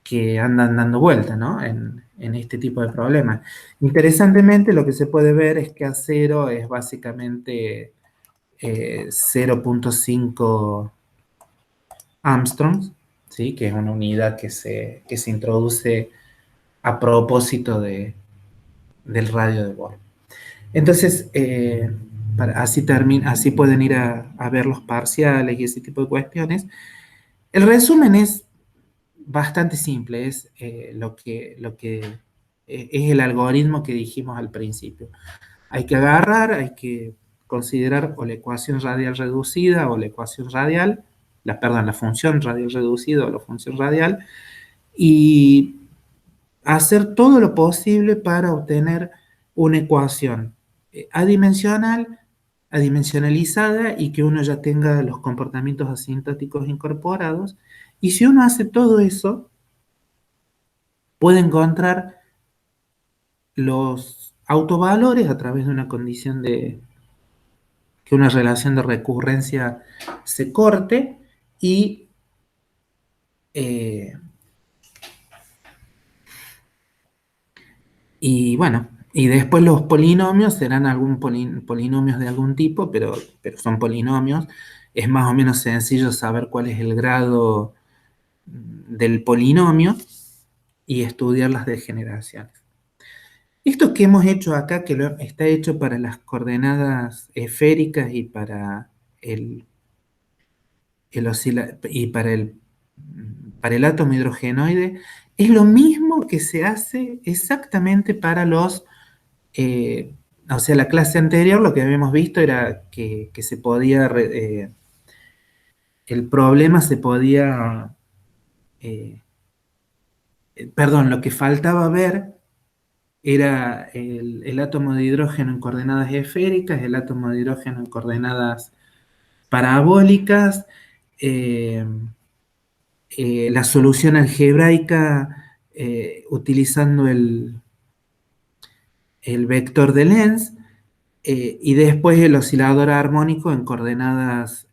que andan dando vuelta, ¿no? En este tipo de problemas. Interesantemente, lo que se puede ver es que A0 es básicamente 0.5 Armstrongs, ¿sí? Que es una unidad que se introduce a propósito del radio de Born. Entonces, así pueden ir a ver los parciales y ese tipo de cuestiones. El resumen es bastante simple, es es el algoritmo que dijimos al principio. Hay que agarrar, hay que considerar o la ecuación radial reducida o la ecuación radial, perdón, la función radial reducida o la función radial, y hacer todo lo posible para obtener una ecuación adimensional, adimensionalizada y que uno ya tenga los comportamientos asintóticos incorporados. Y si uno hace todo eso, puede encontrar los autovalores a través de una condición de que una relación de recurrencia se corte y, eh, y bueno, y después los polinomios serán polinomios de algún tipo, pero son polinomios. Es más o menos sencillo saber cuál es el grado del polinomio y estudiar las degeneraciones. Esto que hemos hecho acá, está hecho para las coordenadas esféricas y para el, y para el átomo hidrogenoide, es lo mismo que se hace exactamente para eh, o sea, la clase anterior lo que habíamos visto era que se podía, el problema se podía, eh, perdón, lo que faltaba ver era el átomo de hidrógeno en coordenadas esféricas, el átomo de hidrógeno en coordenadas parabólicas, eh, la solución algebraica utilizando el vector de Lenz, y después el oscilador armónico en coordenadas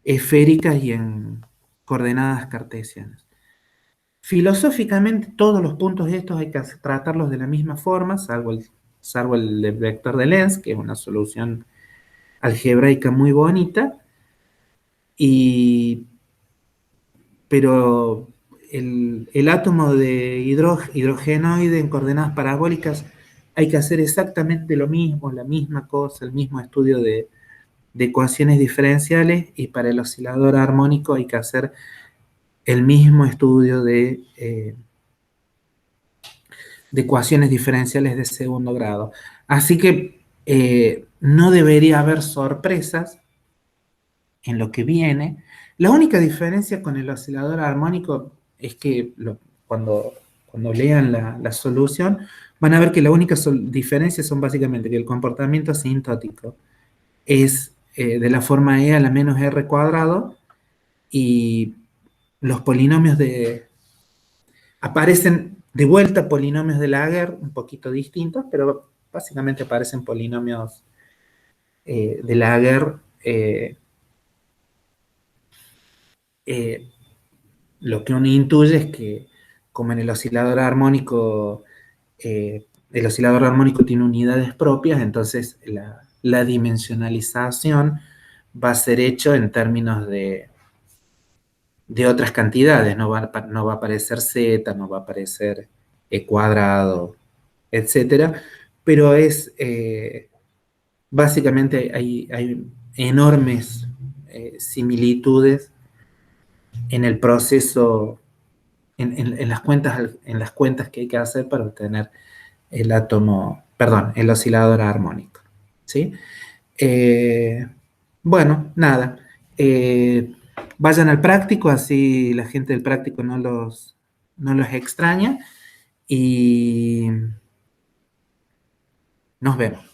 esféricas y en coordenadas cartesianas. Filosóficamente, todos los puntos estos hay que tratarlos de la misma forma, salvo el del vector de Lenz, que es una solución algebraica muy bonita, pero el átomo de hidrogenoide en coordenadas parabólicas hay que hacer exactamente lo mismo, la misma cosa, el mismo estudio de ecuaciones diferenciales, y para el oscilador armónico hay que hacer el mismo estudio de ecuaciones diferenciales de segundo grado. Así que no debería haber sorpresas en lo que viene. La única diferencia con el oscilador armónico es que cuando lean la solución van a ver que la única diferencia son básicamente que el comportamiento asintótico es de la forma e a la menos r cuadrado, y los polinomios aparecen de vuelta polinomios de Laguerre un poquito distintos, pero básicamente aparecen polinomios de Laguerre. Eh, lo que uno intuye es que, como en el oscilador armónico tiene unidades propias, entonces la dimensionalización va a ser hecho en términos de otras cantidades, no va a aparecer z, no va a aparecer e cuadrado, etcétera, pero básicamente hay enormes similitudes en el proceso, en las cuentas que hay que hacer para obtener el oscilador armónico, ¿sí? Eh, bueno, nada. Vayan al práctico, así la gente del práctico no los extraña, y nos vemos.